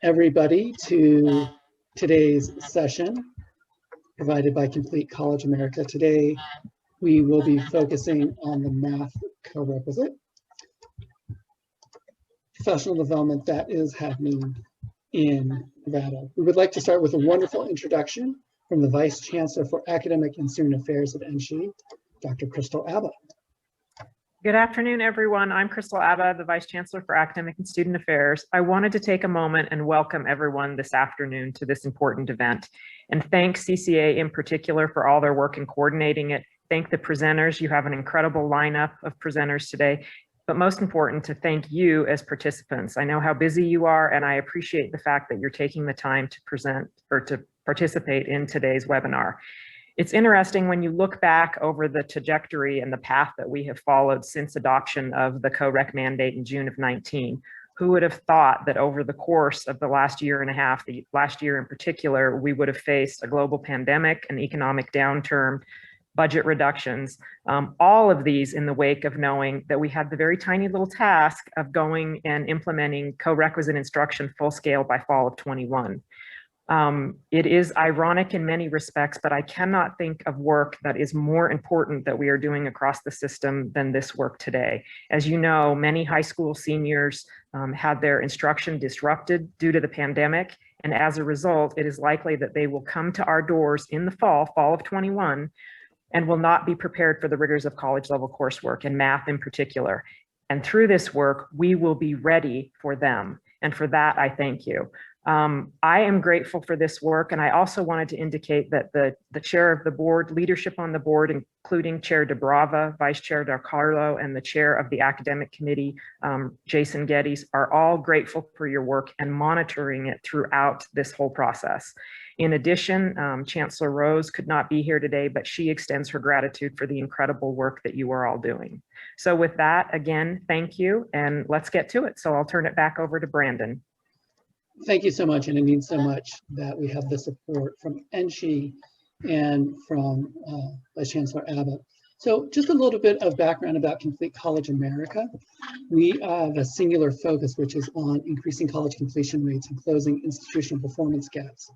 everybody to today's session provided by Complete College America. Today, we will be focusing on the math co-requisite professional development that is happening in Nevada. We would like to start with a wonderful introduction from the Vice Chancellor for Academic and Student Affairs at NC, Dr. Crystal Abba. Good afternoon, everyone. I'm Crystal Abba, the Vice Chancellor for Academic and Student Affairs. I wanted to take a moment and welcome everyone this afternoon to this important event, and thank CCA in particular for all their work in coordinating it. Thank the presenters. You have an incredible lineup of presenters today, but most important, to thank you as participants. I know how busy you are, and I appreciate the fact that you're taking the time to present or to participate in today's webinar. It's interesting when you look back over the trajectory and the path that we have followed since adoption of the co-rec mandate in June of 19. Who would have thought that over the course of the last year and a half, the last year in particular, we would have faced a global pandemic, an economic downturn, budget reductions, all of these in the wake of knowing that we had the very tiny little task of going and implementing co-requisite instruction full scale by fall of 21. It is ironic in many respects, but I cannot think of work that is more important that we are doing across the system than this work today. As you know, many high school seniors had their instruction disrupted due to the pandemic, and as a result, it is likely that they will come to our doors in the fall of 21, and will not be prepared for the rigors of college level coursework, and math in particular. And through this work, we will be ready for them. And for that, I thank you. I am grateful for this work, and I also wanted to indicate that the chair of the board, leadership on the board, including Chair DeBrava, Vice Chair DeCarlo, and the chair of the academic committee, Jason Geddes, are all grateful for your work and monitoring it throughout this whole process. In addition, Chancellor Rose could not be here today, but she extends her gratitude for the incredible work that you are all doing. So with that, again, thank you, and let's get to it. So I'll turn it back over to Brandon. Thank you so much, and it means so much that we have the support from NC and from Vice Chancellor Abbott. So just a little bit of background about Complete College America. We have a singular focus, which is on increasing college completion rates and closing institutional performance gaps.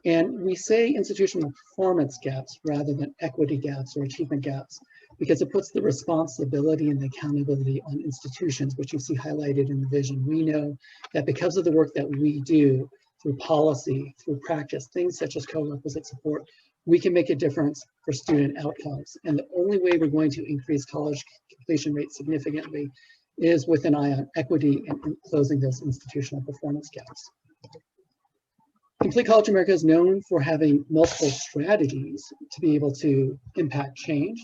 And we say institutional performance gaps rather than equity gaps or achievement gaps, because it puts the responsibility and the accountability on institutions, which you see highlighted in the vision. We know that because of the work that we do through policy, through practice, things such as co-requisite support, we can make a difference for student outcomes. And the only way we're going to increase college completion rates significantly is with an eye on equity and closing those institutional performance gaps. Complete College America is known for having multiple strategies to be able to impact change.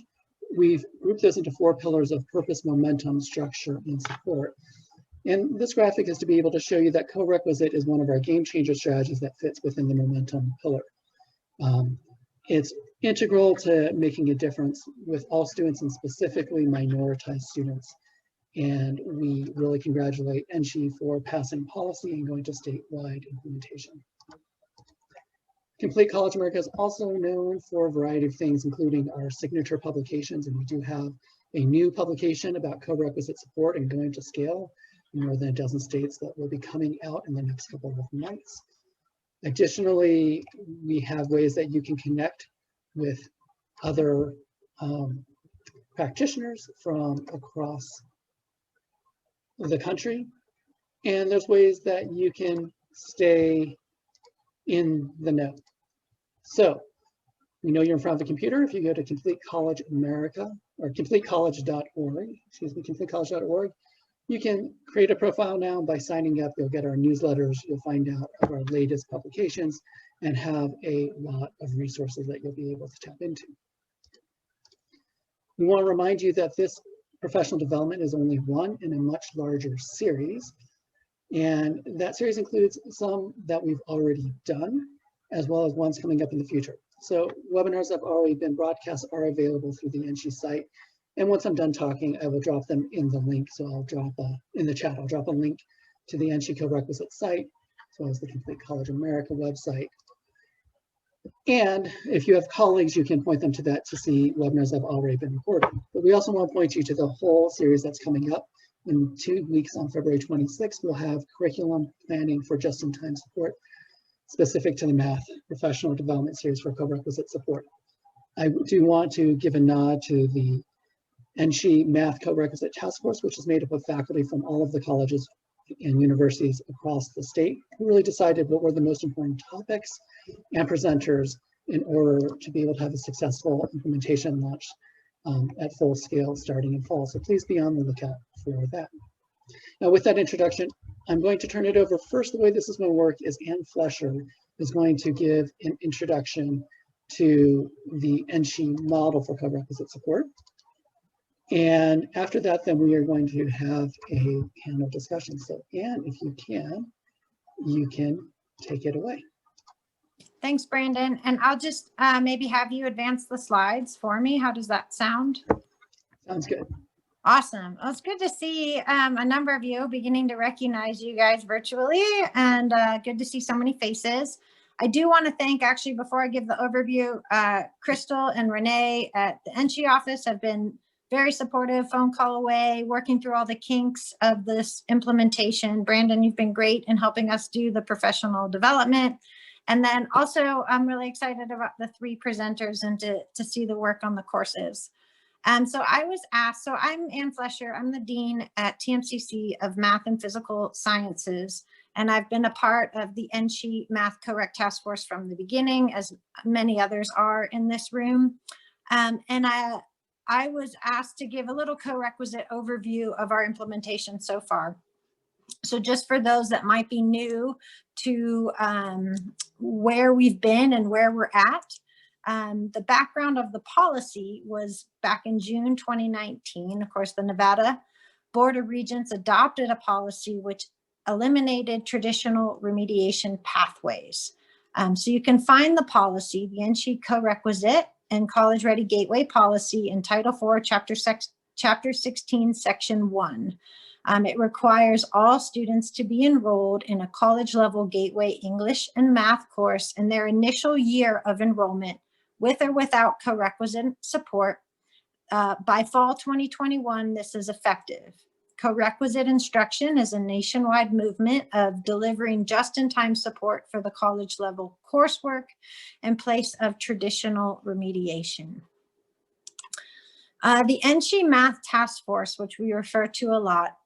We've grouped those into 4 pillars of purpose, momentum, structure, and support. And this graphic is to be able to show you that co-requisite is one of our game changer strategies that fits within the momentum pillar. It's integral to making a difference with all students and specifically minoritized students. And we really congratulate NC for passing policy and going to statewide implementation. Complete College America is also known for a variety of things, including our signature publications, and we do have a new publication about co-requisite support and going to scale in more than a dozen states that will be coming out in the next couple of months. Additionally, we have ways that you can connect with other practitioners from across the country, and there's ways that you can stay in the know. So we know you're in front of a computer. If you go to Complete College America or completecollege.org, completecollege.org, you can create a profile now. By signing up, you'll get our newsletters, you'll find out of our latest publications, and have a lot of resources that you'll be able to tap into. We want to remind you that this professional development is only one in a much larger series. And that series includes some that we've already done, as well as ones coming up in the future. So webinars that have already been broadcast are available through the NC site. And once I'm done talking, I will drop them in the link. So I'll drop in the chat, I'll drop a link to the NC Co-Requisite site, as well as the Complete College America website. And if you have colleagues, you can point them to that to see webinars that have already been recorded. But we also want to point you to the whole series that's coming up. In 2 weeks on February 26th, we'll have curriculum planning for just-in-time support specific to the math professional development series for co-requisite support. I do want to give a nod to the NSHE Math Co-Requisite Task Force, which is made up of faculty from all of the colleges and universities across the state, who really decided what were the most important topics and presenters in order to be able to have a successful implementation launch at full scale starting in fall. So please be on the lookout for that. Now, with that introduction, I'm going to turn it over. First, the way this is going to work is Ann Flesher is going to give an introduction to the NSHE model for co-requisite support. And after that, then we are going to have a panel discussion. So Ann, if you can take it away. Thanks, Brandon. And I'll just maybe have you advance the slides for me. How does that sound? Sounds good. Awesome. Well, it's good to see a number of you beginning to recognize you guys virtually, and good to see so many faces. I do want to thank, actually, before I give the overview, Crystal and Renee at the NSHE office have been very supportive, phone call away, working through all the kinks of this implementation. Brandon, you've been great in helping us do the professional development. And then also, I'm really excited about the 3 presenters and to see the work on the courses. So I was asked, so I'm Ann Flesher, I'm the Dean at TMCC of Math and Physical Sciences, and I've been a part of the NSHE Math Co-Rec Task Force from the beginning, as many others are in this room. And I was asked to give a little co-requisite overview of our implementation so far. So just for those that might be new to where we've been and where we're at, the background of the policy was back in June 2019. Of course, the Nevada Board of Regents adopted a policy which eliminated traditional remediation pathways. So you can find the policy, the NSHE Co-Requisite and College Ready Gateway Policy in Title IV, Chapter 16, Section 1. It requires all students to be enrolled in a college-level Gateway English and Math course in their initial year of enrollment, with or without co-requisite support. By fall 2021, this is effective. Co-requisite instruction is a nationwide movement of delivering just-in-time support for the college-level coursework in place of traditional remediation. The NSHE Math Task Force, which we refer to a lot,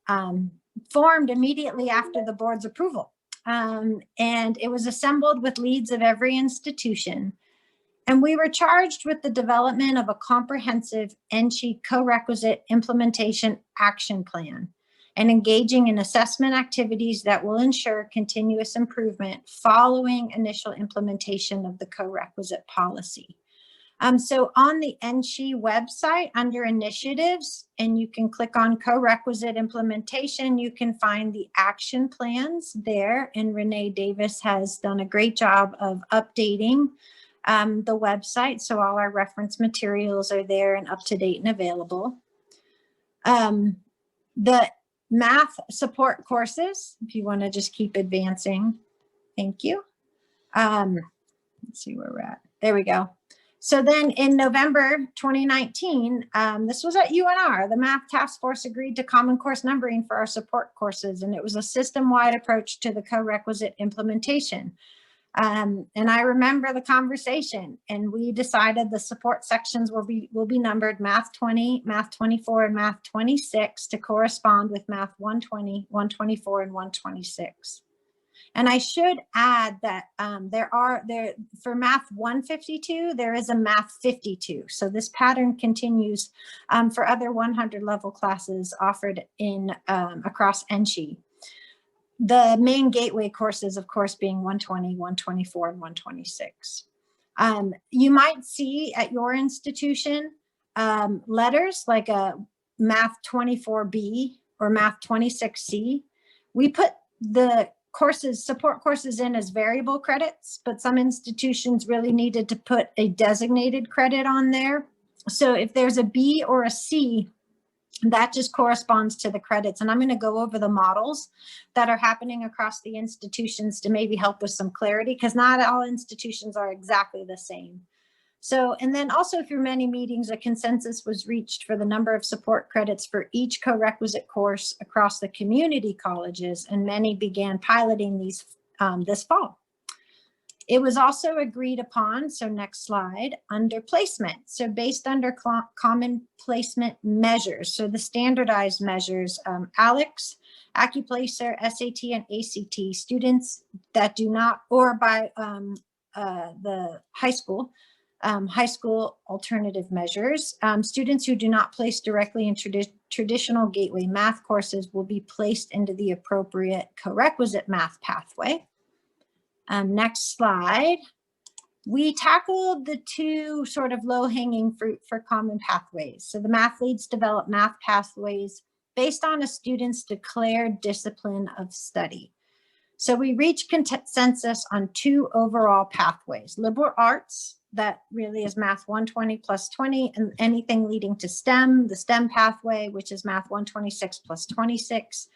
formed immediately after the board's approval. And it was assembled with leads of every institution. And we were charged with the development of a comprehensive NSHE co-requisite implementation action plan and engaging in assessment activities that will ensure continuous improvement following initial implementation of the co-requisite policy. So on the NSHE website under initiatives, and you can click on co-requisite implementation, you can find the action plans there. And Renee Davis has done a great job of updating the website. So all our reference materials are there and up to date and available. The math support courses, if you want to just keep advancing. Thank you. Let's see where we're at. There we go. So then in November 2019, this was at UNR, the Math Task Force agreed to common course numbering for our support courses, and it was a system-wide approach to the co-requisite implementation. And I remember the conversation, and we decided the support sections will be numbered Math 20, Math 24, and Math 26 to correspond with Math 120, 124, and 126. And I should add that for Math 152, there is a Math 52. So this pattern continues for other 100 level classes offered in across NSHE. The main gateway courses, of course, being 120, 124, and 126. You might see at your institution letters like a Math 24B or Math 26C. We put the support courses in as variable credits, but some institutions really needed to put a designated credit on there. So if there's a B or a C, that just corresponds to the credits. And I'm going to go over the models that are happening across the institutions to maybe help with some clarity, because not all institutions are exactly the same. So, and then also through many meetings, a consensus was reached for the number of support credits for each co-requisite course across the community colleges, and many began piloting these this fall. It was also agreed upon, so next slide, under placement. So based under common placement measures, so the standardized measures, ALEX, AccuPlacer, SAT, and ACT, students that do not, or by the high school alternative measures, students who do not place directly in traditional gateway math courses will be placed into the appropriate co-requisite math pathway. Next slide. We tackled the two sort of low-hanging fruit for common pathways. So the math leads develop math pathways based on a student's declared discipline of study. So we reached consensus on two overall pathways: liberal arts, that really is math 120 plus 20, and anything leading to STEM, the STEM pathway, which is math 126 plus 26.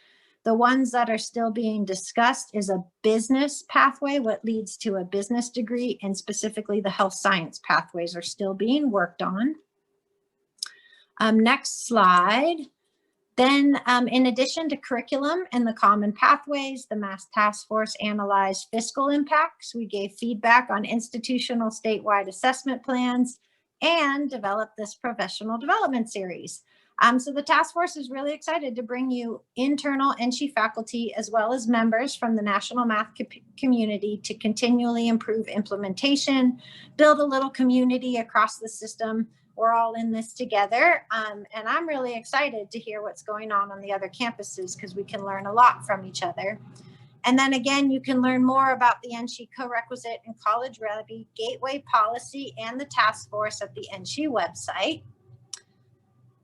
The ones that are still being discussed is a business pathway, what leads to a business degree, and specifically the health science pathways are still being worked on. Next slide. Then in addition to curriculum and the common pathways, the Math Task Force analyzed fiscal impacts. We gave feedback on institutional statewide assessment plans and developed this professional development series. So the task force is really excited to bring you internal NSHE faculty as well as members from the national math community to continually improve implementation, build a little community across the system. We're all in this together. And I'm really excited to hear what's going on the other campuses, because we can learn a lot from each other. And then again, you can learn more about the NSHE co-requisite and college ready gateway policy and the task force at the NSHE website.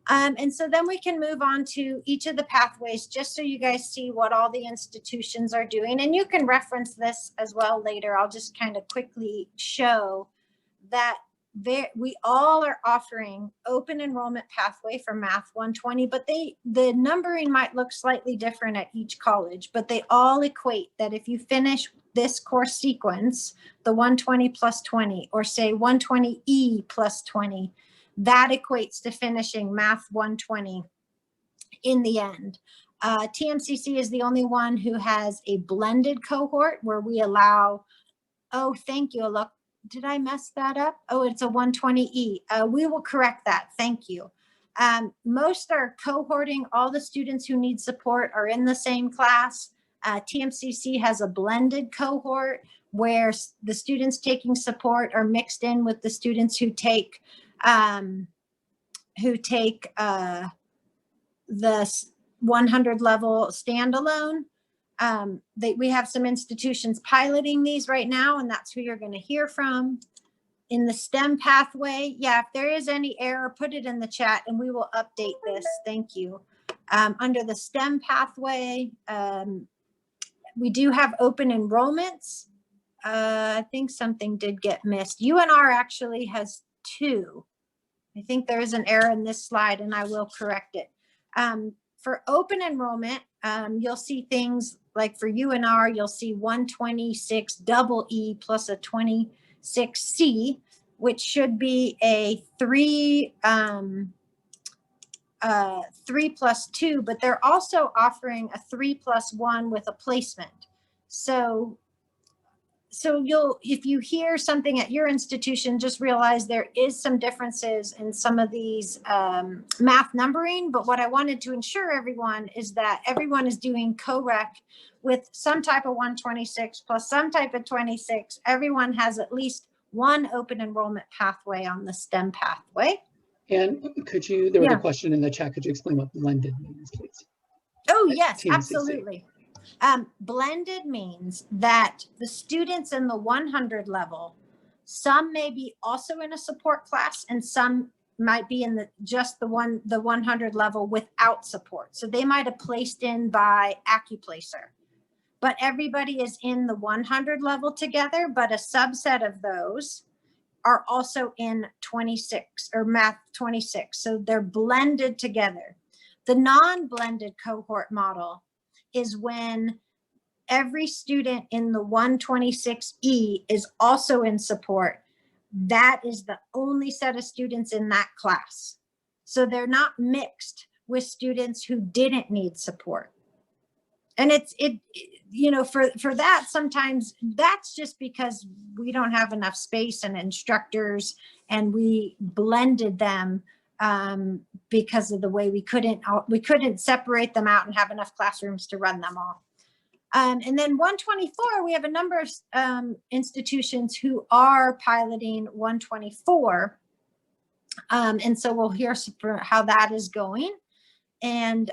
And so then we can move on to each of the pathways, just so you guys see what all the institutions are doing. And you can reference this as well later. I'll just kind of quickly show that we all are offering open enrollment pathway for Math 120, but the numbering might look slightly different at each college, but they all equate that if you finish this course sequence, the 120 plus 20, or say 120E plus 20, that equates to finishing Math 120 in the end. TMCC is the only one who has a blended cohort where we allow, oh, thank you, Alok. Did I mess that up? Oh, it's a 120E. We will correct that. Thank you. Most are cohorting. All the students who need support are in the same class. TMCC has a blended cohort where the students taking support are mixed in with the students who take the 100 level standalone. We have some institutions piloting these right now, and that's who you're going to hear from. In the STEM pathway, yeah, if there is any error, put it in the chat and we will update this. Thank you. Under the STEM pathway, we do have open enrollments. I think something did get missed. UNR actually has two. I think there is an error in this slide and I will correct it. For open enrollment, you'll see things like for UNR, you'll see 126 double E plus a 26C, which should be a 3 plus 2, but they're also offering a 3 plus 1 with a placement. So if you hear something at your institution, just realize there is some differences in some of these math numbering. But what I wanted to ensure everyone is that everyone is doing co-rec with some type of 126 plus some type of 26. Everyone has at least one open enrollment pathway on the STEM pathway. And could you, there was a question in the chat, could you explain what blended means, please? Oh, yes, TMCC. Absolutely. Blended means that the students in the 100 level, some may be also in a support class and some might be in just the 100 level without support. So they might have placed in by AccuPlacer, but everybody is in the 100 level together, but a subset of those are also in 26 or Math 26. So they're blended together. The non-blended cohort model is when every student in the 126E is also in support, that is the only set of students in that class. So they're not mixed with students who didn't need support. And you know, for that, sometimes that's just because we don't have enough space and instructors, and we blended them because of the way we couldn't separate them out and have enough classrooms to run them all. And then 124, we have a number of institutions who are piloting 124. And so we'll hear how that is going. And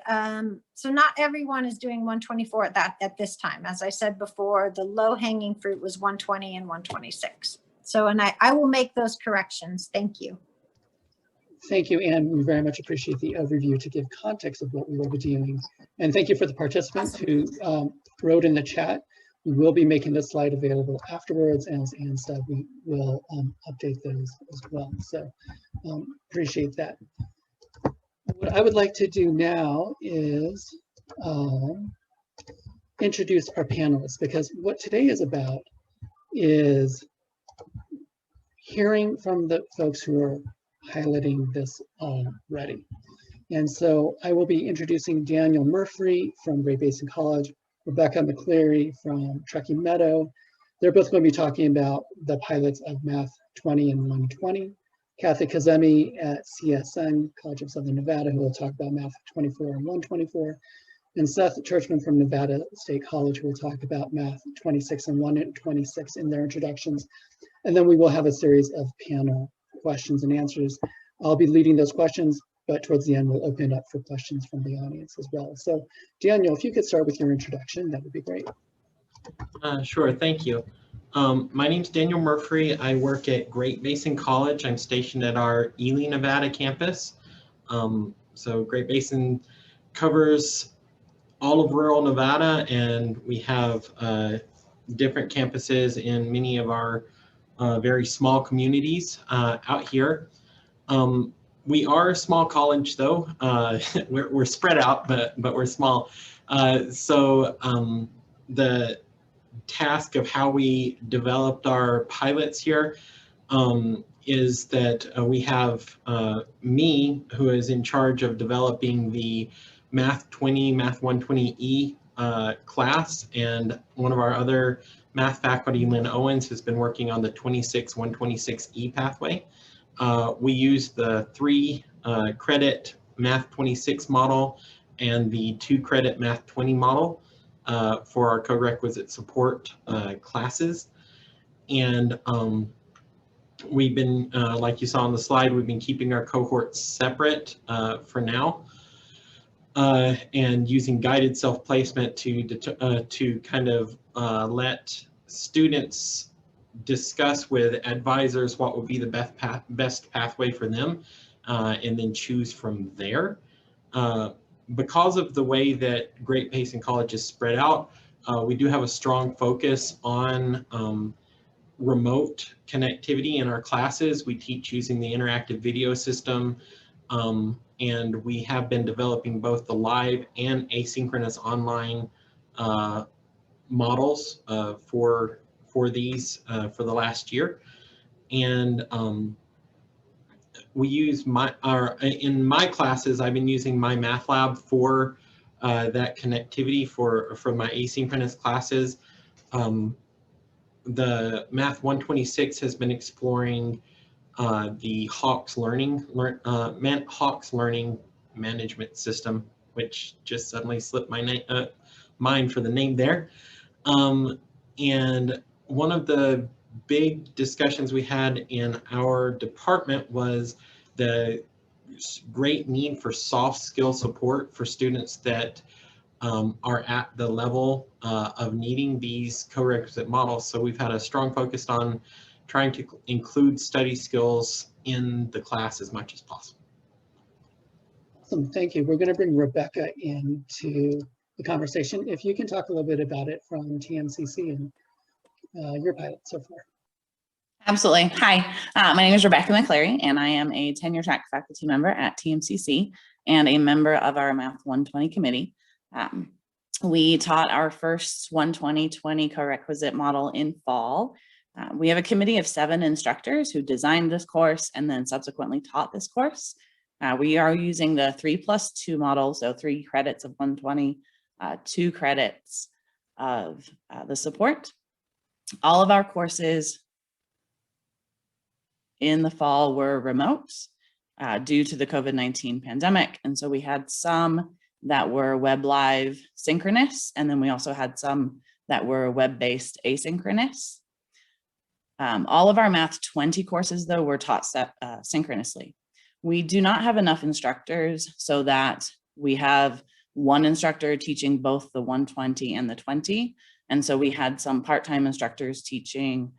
so not everyone is doing 124 at this time. As I said before, the low hanging fruit was 120 and 126. So, and I will make those corrections. Thank you. Thank you, Anne. We very much appreciate the overview to give context of what we will be doing. And thank you for the participants who wrote in the chat. We will be making this slide available afterwards, and as Anne said, we will update those as well. So appreciate that. What I would like to do now is introduce our panelists, because what today is about is hearing from the folks who are highlighting this already. And so I will be introducing Daniel Murphy from Great Basin College, Rebecca McCleary from Truckee Meadow. They're both going to be talking about the pilots of Math 20 and 120. Kathy Kazemi at CSN, College of Southern Nevada, who will talk about Math 24 and 124. And Seth Churchman from Nevada State College, who will talk about Math 26 and 126 in their introductions. And then we will have a series of panel questions and answers. I'll be leading those questions, but towards the end, we'll open it up for questions from the audience as well. So Daniel, if you could start with your introduction, that would be great. Sure, thank you. My name's Daniel Murphy. I work at Great Basin College. I'm stationed at our Ely, Nevada campus. So Great Basin covers all of rural Nevada, and we have different campuses in many of our very small communities out here. We are a small college, though. We're spread out, but we're small. So the task of how we developed our pilots here is that we have me, who is in charge of developing the Math 20, Math 120E class, and one of our other math faculty, Lynn Owens, has been working on the 26, 126E pathway. We use the 3 credit Math 26 model and the 2 credit Math 20 model for our co-requisite support classes. And we've been, like you saw on the slide, we've been keeping our cohorts separate for now, and using guided self-placement to kind of let students discuss with advisors what would be the best pathway for them, and then choose from there. Because of the way that Great Basin College is spread out, we do have a strong focus on remote connectivity in our classes. We teach using the interactive video system, and we have been developing both the live and asynchronous online models for these for the last year. And we use in my classes, I've been using my Math Lab for that connectivity for my asynchronous classes. The Math 126 has been exploring the Hawks Learning Management System, which just suddenly slipped my mind for the name there. And one of the big discussions we had in our department was the great need for soft skill support for students that are at the level of needing these co-requisite models. So we've had a strong focus on trying to include study skills in the class as much as possible. Awesome, thank you. We're going to bring Rebecca into the conversation. If you can talk a little bit about it from TMCC and your pilot so far. Absolutely. Hi, my name is Rebecca McCleary, and I am a tenure track faculty member at TMCC and a member of our Math 120 committee. We taught our first 120/20 co-requisite model in fall. We have a committee of 7 instructors who designed this course and then subsequently taught this course. We are using the 3+2 model, so 3 credits of 120, 2 credits of the support. All of our courses in the fall were remote due to the COVID-19 pandemic. And so we had some that were web live synchronous, and then we also had some that were web-based asynchronous. All of our Math 20 courses, though, were taught synchronously. We do not have enough instructors so that we have one instructor teaching both the 120 and the 20. And so we had some part-time instructors teaching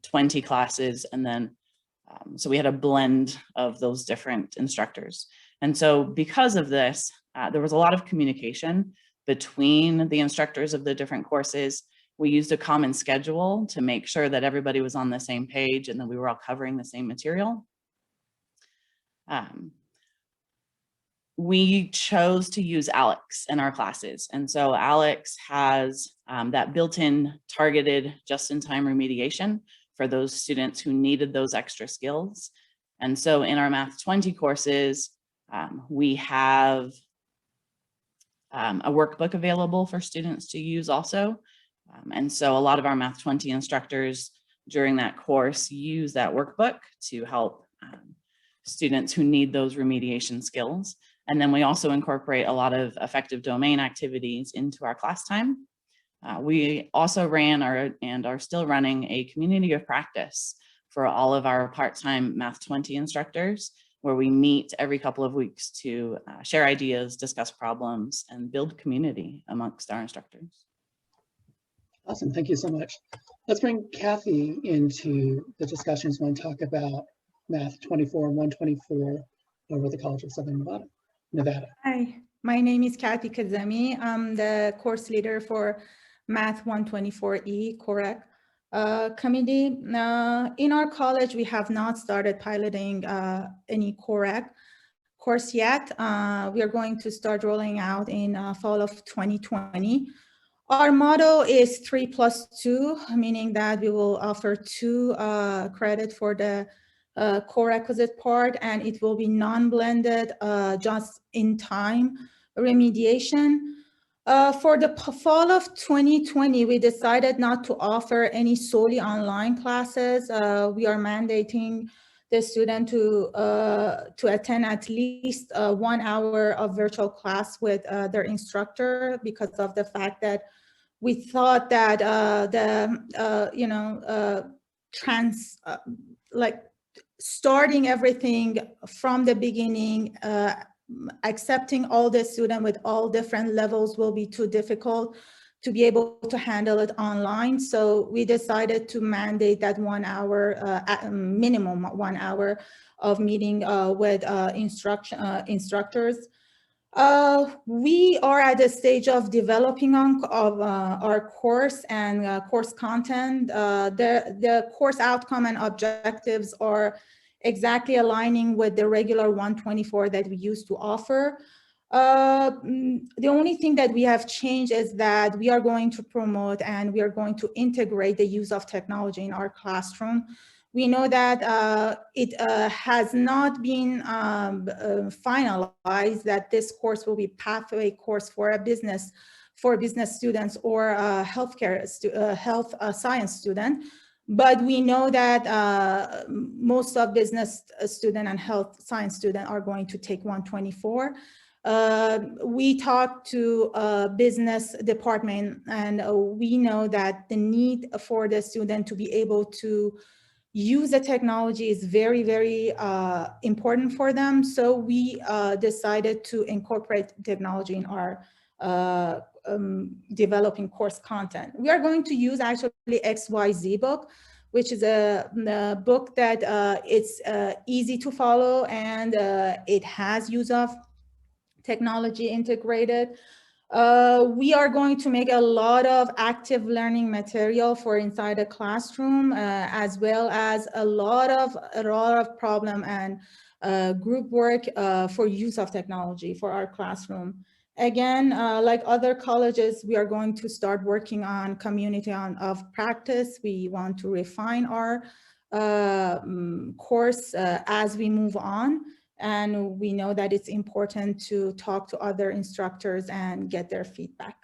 20 classes, and then so we had a blend of those different instructors. And so because of this, there was a lot of communication between the instructors of the different courses. We used a common schedule to make sure that everybody was on the same page and that we were all covering the same material. We chose to use Alex in our classes. And so Alex has that built-in targeted just-in-time remediation for those students who needed those extra skills. And so in our Math 20 courses, we have a workbook available for students to use also. And so a lot of our Math 20 instructors during that course use that workbook to help students who need those remediation skills. And then we also incorporate a lot of effective domain activities into our class time. We also ran and are still running a community of practice for all of our part-time Math 20 instructors, where we meet every couple of weeks to share ideas, discuss problems, and build community amongst our instructors. Awesome, thank you so much. Let's bring Kathy into the discussions when we talk about Math 24 and 124 over the College of Southern Nevada. Hi, my name is Kathy Kazemi. I'm the course leader for Math 124E Cohort committee. In our college, we have not started piloting any Cohort course yet. We are going to start rolling out in fall of 2020. Our motto is 3+2, meaning that we will offer 2 credit for the co-requisite part, and it will be non-blended, just in time remediation. For the fall of 2020, we decided not to offer any solely online classes. We are mandating the student to attend at least 1 hour of virtual class with their instructor, because of the fact that we thought that starting everything from the beginning, accepting all the students with all different levels will be too difficult to be able to handle it online. So we decided to mandate that 1 hour, minimum 1 hour of meeting with instructors. We are at the stage of developing our course and course content. The course outcome and objectives are exactly aligning with the regular 124 that we used to offer. The only thing that we have changed is that we are going to promote and we are going to integrate the use of technology in our classroom. We know that it has not been finalized that this course will be pathway course for business students or health science student. But we know that most of business student and health science student are going to take 124. We talked to business department, and we know that the need for the student to be able to use the technology is very, very important for them. So we decided to incorporate technology in our developing course content. We are going to use actually XYZ book, which is a book that it's easy to follow, and it has use of technology integrated. We are going to make a lot of active learning material for inside a classroom, as well as a lot of problem and group work for use of technology for our classroom. Again, like other colleges, we are going to start working on community of practice. We want to refine our course as we move on. And we know that it's important to talk to other instructors and get their feedback.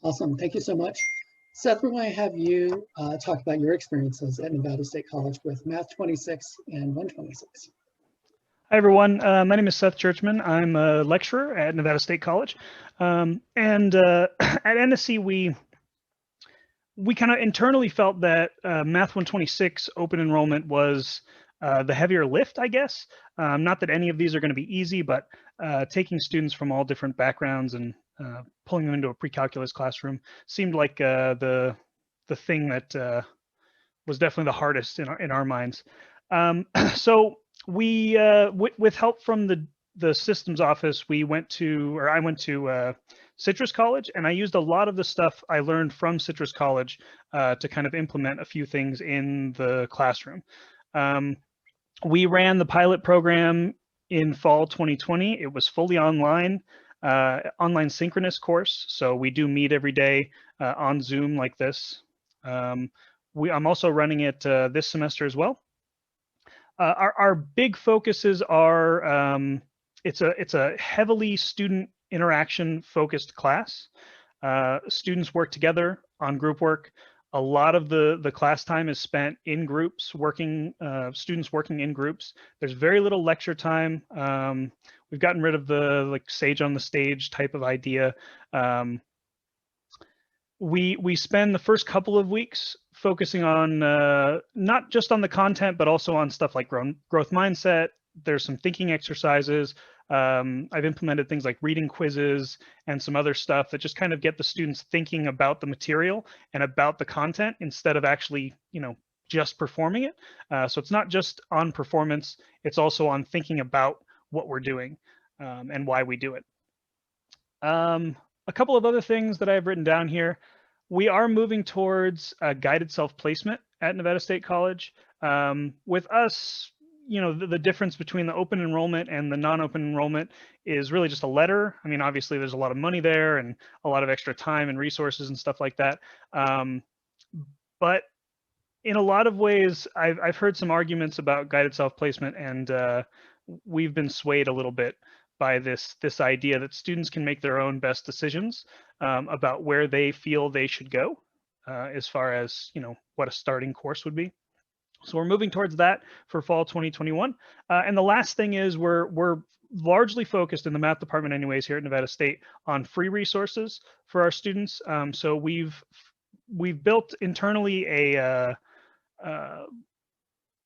Awesome, thank you so much. Seth, we're going to have you talk about your experiences at Nevada State College with Math 26 and 126. Hi, everyone. My name is Seth Churchman. I'm a lecturer at Nevada State College. At NSC, we kind of internally felt that Math 126 open enrollment was the heavier lift, I guess. Not that any of these are going to be easy, but taking students from all different backgrounds and pulling them into a pre-calculus classroom seemed like the thing that was definitely the hardest in our minds. So we, with help from the systems office, I went to Citrus College, and I used a lot of the stuff I learned from Citrus College to kind of implement a few things in the classroom. We ran the pilot program in fall 2020. It was fully online synchronous course. So we do meet every day on Zoom like this. I'm also running it this semester as well. Our big focuses are, it's a heavily student interaction focused class. Students work together on group work. A lot of the class time is spent in groups, students working in groups. There's very little lecture time. We've gotten rid of the like sage on the stage type of idea. We spend the first couple of weeks focusing on not just on the content, but also on stuff like growth mindset. There's some thinking exercises. I've implemented things like reading quizzes and some other stuff that just kind of get the students thinking about the material and about the content instead of actually, just performing it. So it's not just on performance, it's also on thinking about what we're doing and why we do it. A couple of other things that I've written down here. We are moving towards guided self-placement at Nevada State College. With us, the difference between the open enrollment and the non-open enrollment is really just a letter. I mean, obviously there's a lot of money there and a lot of extra time and resources and stuff like that. But in a lot of ways, I've heard some arguments about guided self-placement, and we've been swayed a little bit by this idea that students can make their own best decisions about where they feel they should go as far as, what a starting course would be. So we're moving towards that for fall 2021. And the last thing is we're largely focused in the math department anyways here at Nevada State on free resources for our students. So we've built internally an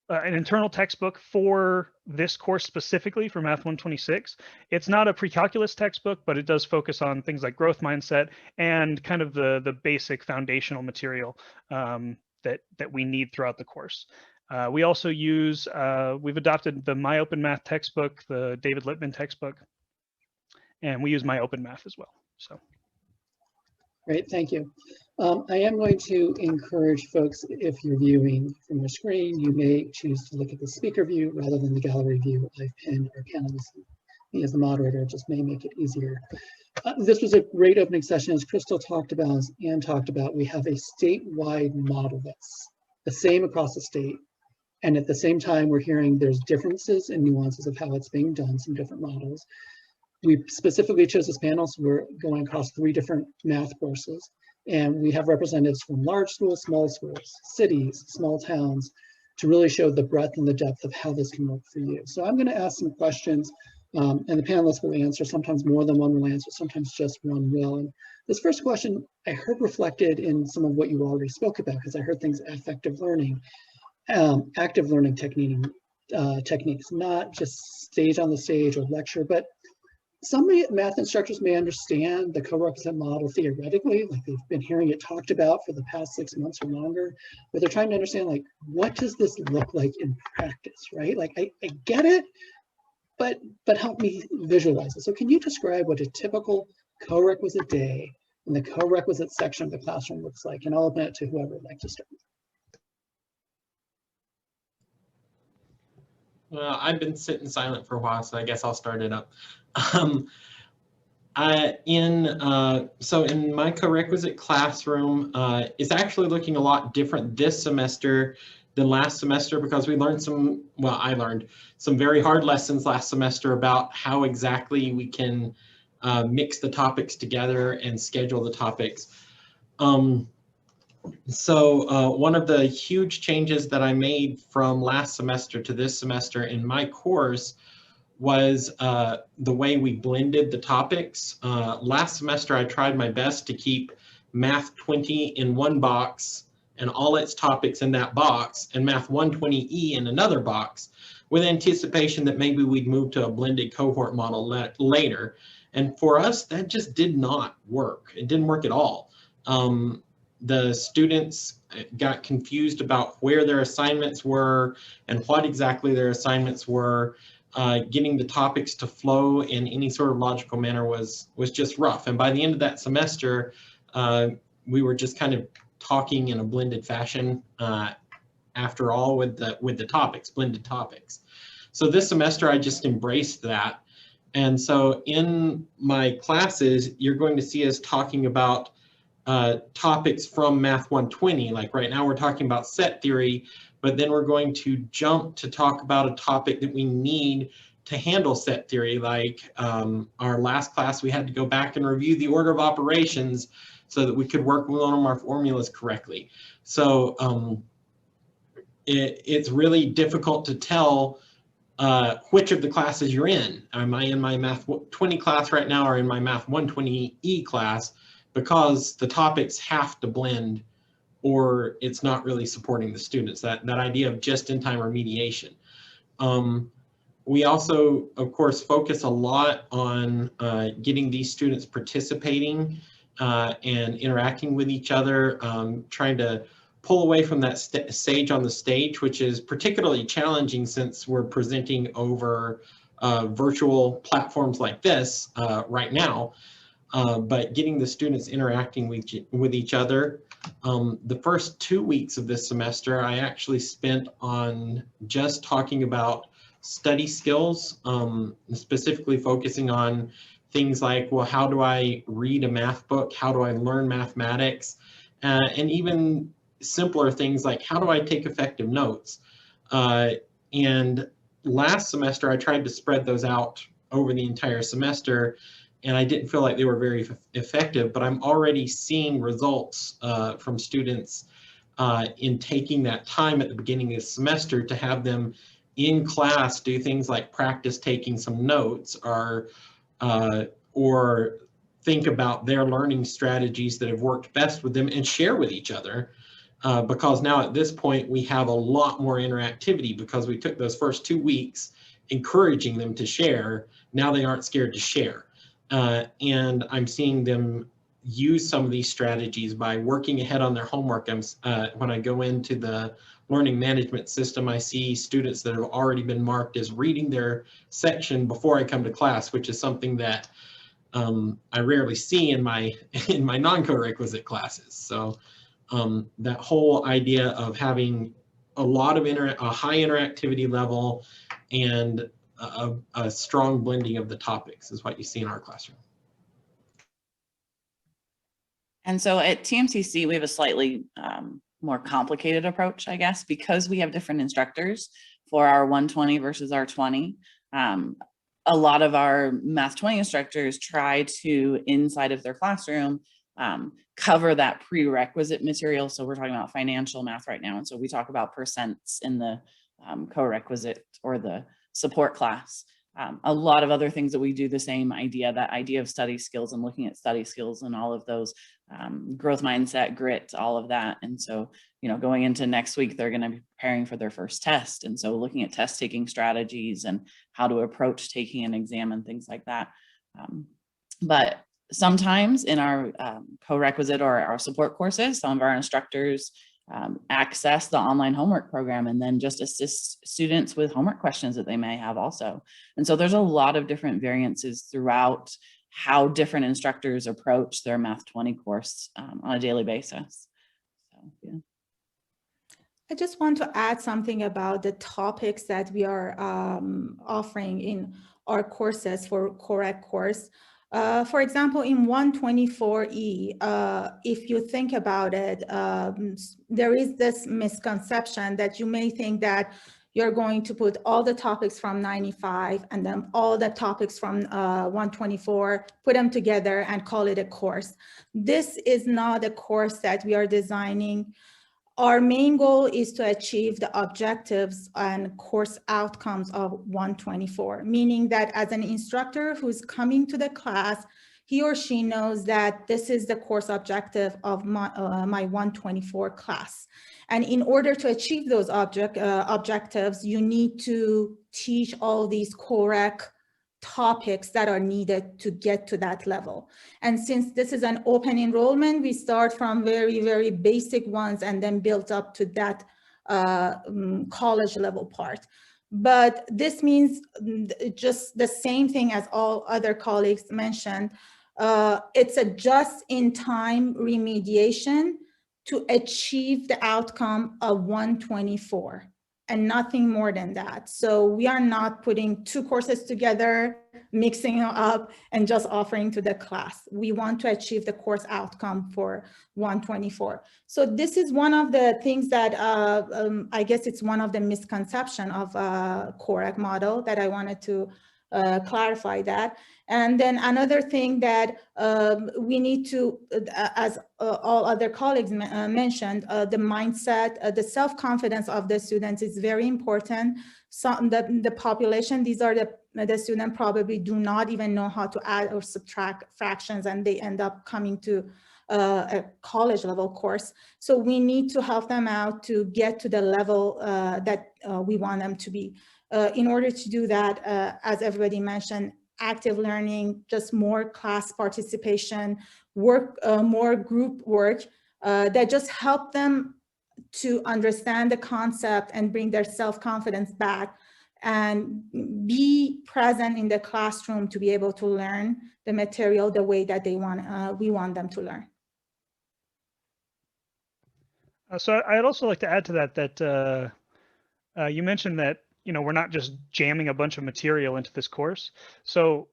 internal textbook for this course specifically for Math 126. It's not a pre-calculus textbook, but it does focus on things like growth mindset and kind of the basic foundational material that we need throughout the course. We also use, we've adopted the My Open Math textbook, the David Lippman textbook, and we use My Open Math as well. So. Great, thank you. I am going to encourage folks, if you're viewing from your screen, you may choose to look at the speaker view rather than the gallery view. I've pinned our panelists. Me as the moderator just may make it easier. This was a great opening session, as Crystal talked about, as Ann talked about. We have a statewide model that's the same across the state. And at the same time, we're hearing there's differences and nuances of how it's being done, some different models. We specifically chose this panel, so we're going across 3 different math courses. And we have representatives from large schools, small schools, cities, small towns, to really show the breadth and the depth of how this can work for you. So I'm going to ask some questions, and the panelists will answer. Sometimes more than one will answer, sometimes just one will. And this first question I heard reflected in some of what you already spoke about, because I heard things affective learning, active learning techniques, not just stage on the stage or lecture, but some math instructors may understand the co-requisite model theoretically, like they've been hearing it talked about for the past 6 months or longer, but they're trying to understand, like, what does this look like in practice, right? Like, I get it, but help me visualize it. So can you describe what a typical co-requisite day in the co-requisite section of the classroom looks like? And I'll open it to whoever would like to start. Well, I've been sitting silent for a while, so I guess I'll start it up. So in my co-requisite classroom, it's actually looking a lot different this semester than last semester because we learned I learned some very hard lessons last semester about how exactly we can mix the topics together and schedule the topics. So one of the huge changes that I made from last semester to this semester in my course was the way we blended the topics. Last semester, I tried my best to keep Math 20 in one box and all its topics in that box, and Math 120E in another box, with anticipation that maybe we'd move to a blended cohort model later. And for us, that just did not work. It didn't work at all. The students got confused about where their assignments were and what exactly their assignments were. Getting the topics to flow in any sort of logical manner was just rough. And by the end of that semester, we were just kind of talking in a blended fashion after all with the topics, blended topics. So this semester, I just embraced that. And so in my classes, you're going to see us talking about topics from Math 120. Like right now, we're talking about set theory, but then we're going to jump to talk about a topic that we need to handle set theory. Like our last class, we had to go back and review the order of operations so that we could work with one of our formulas correctly. So it's really difficult to tell which of the classes you're in. Am I in my Math 20 class right now or in my Math 120E class? Because the topics have to blend or it's not really supporting the students, that idea of just-in-time remediation. We also, of course, focus a lot on getting these students participating and interacting with each other, trying to pull away from that sage on the stage, which is particularly challenging since we're presenting over virtual platforms like this right now. But getting the students interacting with each other. The first 2 weeks of this semester, I actually spent on just talking about study skills, specifically focusing on things like, well, how do I read a math book? How do I learn mathematics? And even simpler things like, how do I take effective notes? And last semester, I tried to spread those out over the entire semester, and I didn't feel like they were very effective, but I'm already seeing results from students in taking that time at the beginning of the semester to have them in class do things like practice taking some notes or think about their learning strategies that have worked best with them and share with each other. Because now at this point, we have a lot more interactivity because we took those first 2 weeks encouraging them to share. Now they aren't scared to share. And I'm seeing them use some of these strategies by working ahead on their homework. When I go into the learning management system, I see students that have already been marked as reading their section before I come to class, which is something that I rarely see in my non-co-requisite classes. So that whole idea of having a lot of a high interactivity level and a strong blending of the topics is what you see in our classroom. And so at TMCC, we have a slightly more complicated approach, I guess, because we have different instructors for our 120 versus our 20. A lot of our Math 20 instructors try to, inside of their classroom, cover that prerequisite material. So we're talking about financial math right now. And so we talk about percents in the co-requisite or the support class. A lot of other things that we do the same idea, that idea of study skills and looking at study skills and all of those, growth mindset, grit, all of that. And so, you know, going into next week, they're going to be preparing for their first test. And so looking at test taking strategies and how to approach taking an exam and things like that. But sometimes in our co-requisite or our support courses, some of our instructors access the online homework program and then just assist students with homework questions that they may have also. And so there's a lot of different variances throughout how different instructors approach their Math 20 course on a daily basis. So, yeah. I just want to add something about the topics that we are offering in our courses for Correct course. For example, in 124E, if you think about it, there is this misconception that you may think that you're going to put all the topics from 95 and then all the topics from 124, put them together and call it a course. This is not a course that we are designing. Our main goal is to achieve the objectives and course outcomes of 124, meaning that as an instructor who's coming to the class, he or she knows that this is the course objective of my 124 class. And in order to achieve those objectives, you need to teach all these correct topics that are needed to get to that level. And since this is an open enrollment, we start from very, very basic ones and then build up to that college level part. But this means just the same thing as all other colleagues mentioned. It's a just-in-time remediation to achieve the outcome of 124. And nothing more than that. So we are not putting two courses together, mixing them up, and just offering to the class. We want to achieve the course outcome for 124. So this is one of the things that I guess it's one of the misconceptions of Corequisite model that I wanted to clarify that. And then another thing that we need to, as all other colleagues mentioned, the mindset, the self-confidence of the students is very important. So the population, these are the students probably do not even know how to add or subtract fractions, and they end up coming to a college level course. So we need to help them out to get to the level that we want them to be. In order to do that, as everybody mentioned, active learning, just more class participation, more group work that just help them to understand the concept and bring their self-confidence back and be present in the classroom to be able to learn the material the way that we want them to learn. So I'd also like to add to that you mentioned that we're not just jamming a bunch of material into this course. So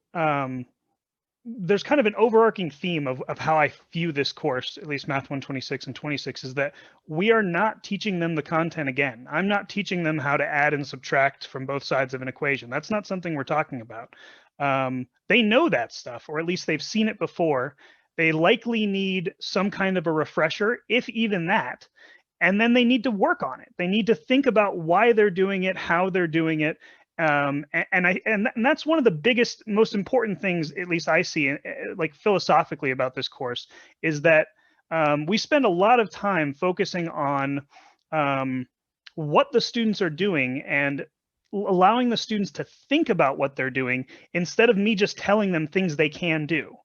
there's kind of an overarching theme of how I view this course, at least Math 126 and 26, is that we are not teaching them the content again. I'm not teaching them how to add and subtract from both sides of an equation. That's not something we're talking about. They know that stuff, or at least they've seen it before. They likely need some kind of a refresher, if even that. And then they need to work on it. They need to think about why they're doing it, how they're doing it. And that's one of the biggest, most important things, at least I see, like philosophically about this course, is that we spend a lot of time focusing on what the students are doing and allowing the students to think about what they're doing instead of me just telling them things they can do.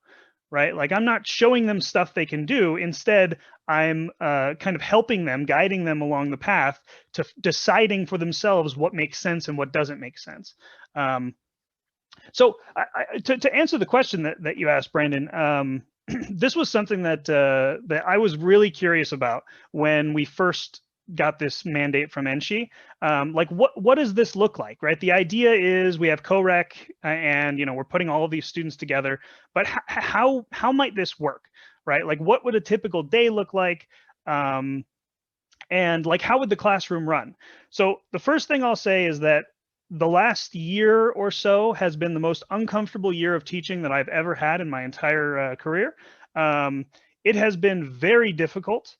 Right? Like I'm not showing them stuff they can do. Instead, I'm kind of helping them, guiding them along the path to deciding for themselves what makes sense and what doesn't make sense. So to answer the question that you asked, Brandon, this was something that I was really curious about when we first got this mandate from NSHE. Like what does this look like, right? The idea is we have co-rec and we're putting all of these students together, but how might this work, right? Like what would a typical day look like? And like how would the classroom run? So the first thing I'll say is that the last year or so has been the most uncomfortable year of teaching that I've ever had in my entire career. It has been very difficult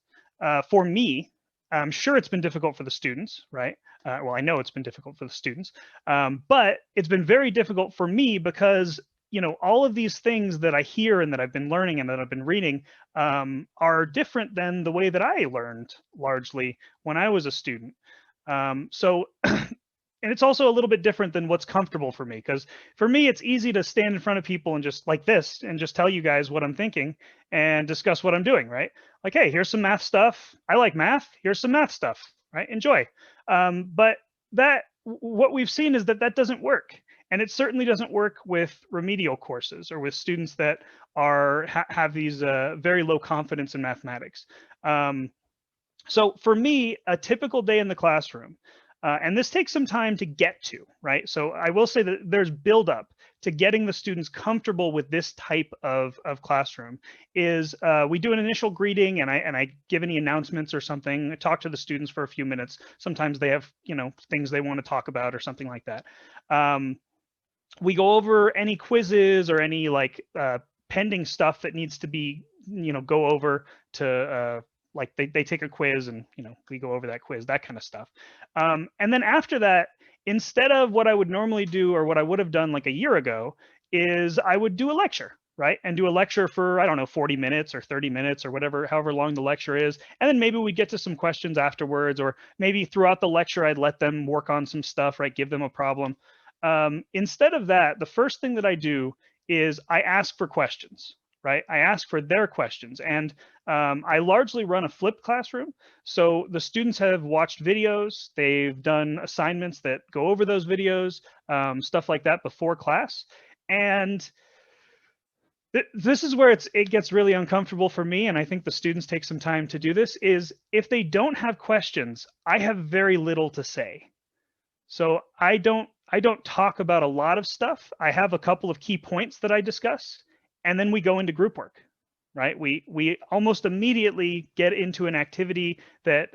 for me. I'm sure it's been difficult for the students, right? Well, I know it's been difficult for the students, but it's been very difficult for me because, all of these things that I hear and that I've been learning and that I've been reading are different than the way that I learned largely when I was a student. And it's also a little bit different than what's comfortable for me, because for me, it's easy to stand in front of people and just like this and just tell you guys what I'm thinking and discuss what I'm doing, right? Like, hey, here's some math stuff. I like math. Here's some math stuff, right? Enjoy. But what we've seen is that doesn't work. And it certainly doesn't work with remedial courses or with students that have these very low confidence in mathematics. So for me, a typical day in the classroom, and this takes some time to get to, right? So I will say that there's buildup to getting the students comfortable with this type of classroom is we do an initial greeting, and I give any announcements or something, I talk to the students for a few minutes. Sometimes they have, you know, things they want to talk about or something like that. We go over any quizzes or any like pending stuff that needs to be, you know, go over to like they take a quiz and, you know, we go over that quiz, that kind of stuff. And then after that, instead of what I would normally do or what I would have done like a year ago, is I would do a lecture, right? And do a lecture for, I don't know, 40 minutes or 30 minutes or whatever, however long the lecture is. And then maybe we get to some questions afterwards, or maybe throughout the lecture, I'd let them work on some stuff, right? Give them a problem. Instead of that, the first thing that I do is I ask for questions, right? I ask for their questions, and I largely run a flipped classroom. So the students have watched videos, they've done assignments that go over those videos, stuff like that before class. And this is where it gets really uncomfortable for me, and I think the students take some time to do this, is if they don't have questions, I have very little to say. So I don't talk about a lot of stuff. I have a couple of key points that I discuss, and then we go into group work, right? We almost immediately get into an activity that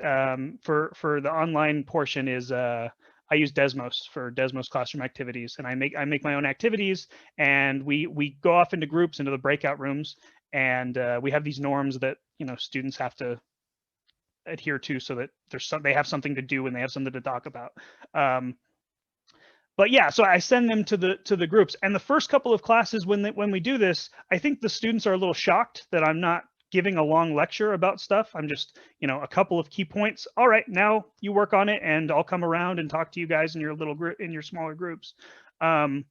for the online portion is I use Desmos for Desmos classroom activities, and I make my own activities, and we go off into groups, into the breakout rooms, and we have these norms that, you know, students have to adhere to so that they have something to do and they have something to talk about. But yeah, so I send them to the groups, and the first couple of classes when we do this, I think the students are a little shocked that I'm not giving a long lecture about stuff. I'm just, you know, a couple of key points. All right, now you work on it, and I'll come around and talk to you guys in your little group, in your smaller groups. But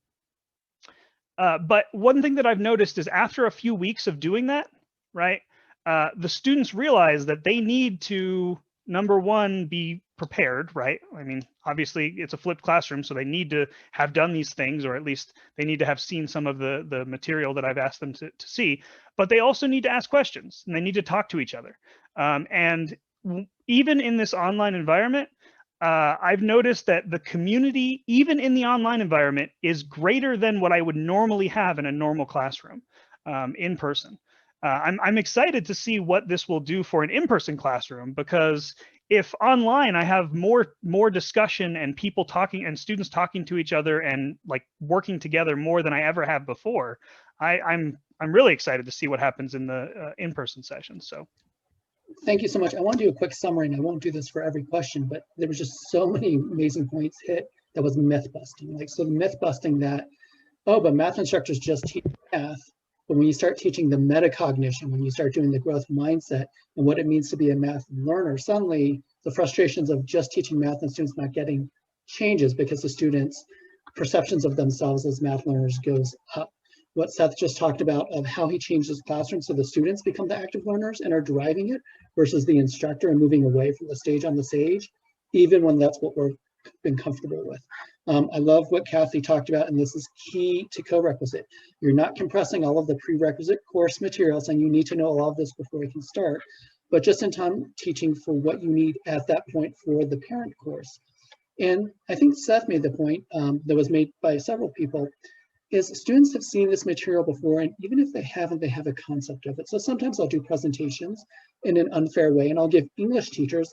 one thing that I've noticed is after a few weeks of doing that, right, the students realize that they need to, number one, be prepared, right? I mean, obviously it's a flipped classroom, so they need to have done these things, or at least they need to have seen some of the material that I've asked them to see, but they also need to ask questions, and they need to talk to each other. And even in this online environment, I've noticed that the community, even in the online environment, is greater than what I would normally have in a normal classroom in person. I'm excited to see what this will do for an in-person classroom, because if online I have more discussion and people talking and students talking to each other and like working together more than I ever have before, I'm really excited to see what happens in the in-person sessions. So. Thank you so much. I want to do a quick summary, and I won't do this for every question, but there was just so many amazing points hit that was myth busting. Like, so the myth busting that, oh, but math instructors just teach math. But when you start teaching the metacognition, when you start doing the growth mindset and what it means to be a math learner, suddenly the frustrations of just teaching math and students not getting changes because the students' perceptions of themselves as math learners goes up. What Seth just talked about of how he changed his classroom so the students become the active learners and are driving it versus the instructor and moving away from the stage on the stage, even when that's what we've been comfortable with. I love what Kathy talked about, and this is key to co-requisite. You're not compressing all of the prerequisite course materials, and you need to know all of this before we can start, but just in time teaching for what you need at that point for the parent course. And I think Seth made the point that was made by several people, is students have seen this material before, and even if they haven't, they have a concept of it. So sometimes I'll do presentations in an unfair way, and I'll give English teachers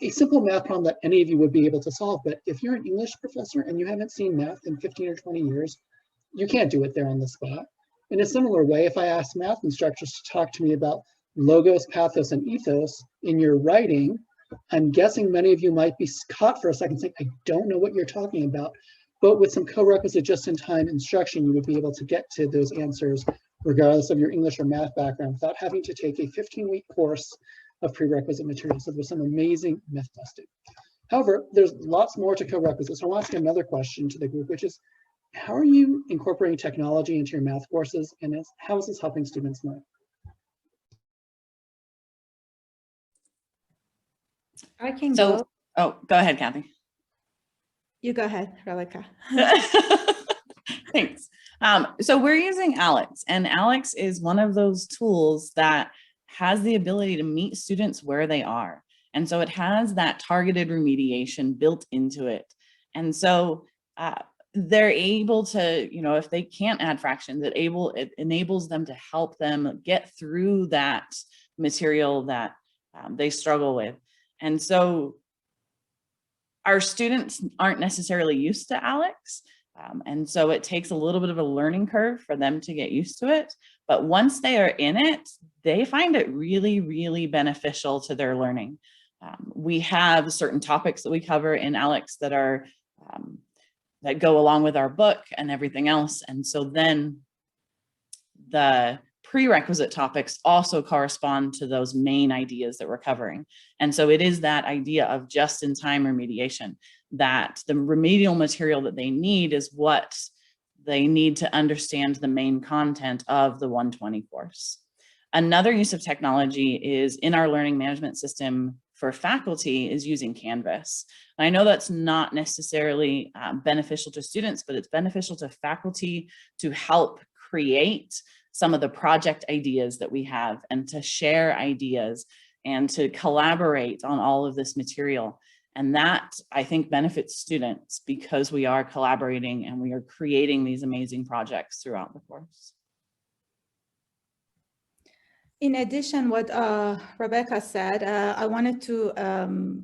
a simple math problem that any of you would be able to solve. But if you're an English professor and you haven't seen math in 15 or 20 years, you can't do it there on the spot. In a similar way, if I ask math instructors to talk to me about logos, pathos, and ethos in your writing, I'm guessing many of you might be caught for a second saying, I don't know what you're talking about. But with some co-requisite just-in-time instruction, you would be able to get to those answers regardless of your English or math background without having to take a 15-week course of prerequisite material. So there's some amazing myth busting. However, there's lots more to co-requisite. So I'll ask another question to the group, which is, how are you incorporating technology into your math courses, and how is this helping students learn? I can So, go. oh, go ahead, Kathy. You go ahead, Rebecca. Thanks. So we're using Alex, and Alex is one of those tools that has the ability to meet students where they are. And so it has that targeted remediation built into it. And so they're able to, you know, if they can't add fractions, it enables them to help them get through that material that they struggle with. And so our students aren't necessarily used to ALEKS. And so it takes a little bit of a learning curve for them to get used to it. But once they are in it, they find it really, really beneficial to their learning. We have certain topics that we cover in ALEKS that are that go along with our book and everything else. And so then the prerequisite topics also correspond to those main ideas that we're covering. And so it is that idea of just-in-time remediation, that the remedial material that they need is what they need to understand the main content of the 120 course. Another use of technology is in our learning management system for faculty is using Canvas. And I know that's not necessarily beneficial to students, but it's beneficial to faculty to help create some of the project ideas that we have and to share ideas and to collaborate on all of this material. And that, I think, benefits students because we are collaborating and we are creating these amazing projects throughout the course. In addition, what Rebecca said, I wanted to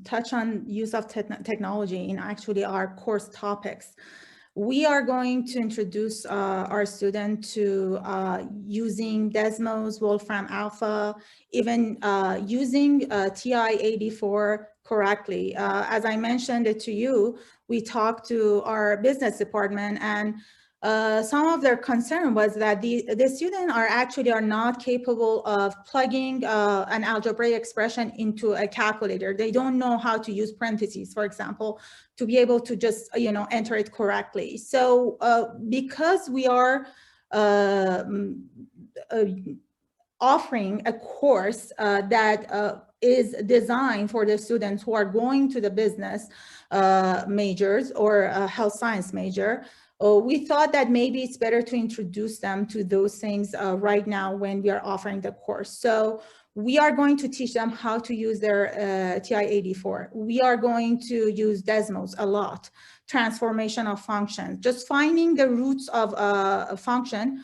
touch on use of technology in actually our course topics. We are going to introduce our student to using Desmos, Wolfram Alpha, even using TI-84 correctly. As I mentioned it to you, we talked to our business department, and some of their concern was that the students are not capable of plugging an algebraic expression into a calculator. They don't know how to use parentheses, for example, to be able to just, you know, enter it correctly. So because we are offering a course that is designed for the students who are going to the business majors or health science major, we thought that maybe it's better to introduce them to those things right now when we are offering the course. So we are going to teach them how to use their TI-84. We are going to use Desmos a lot, transformation of functions, just finding the roots of a function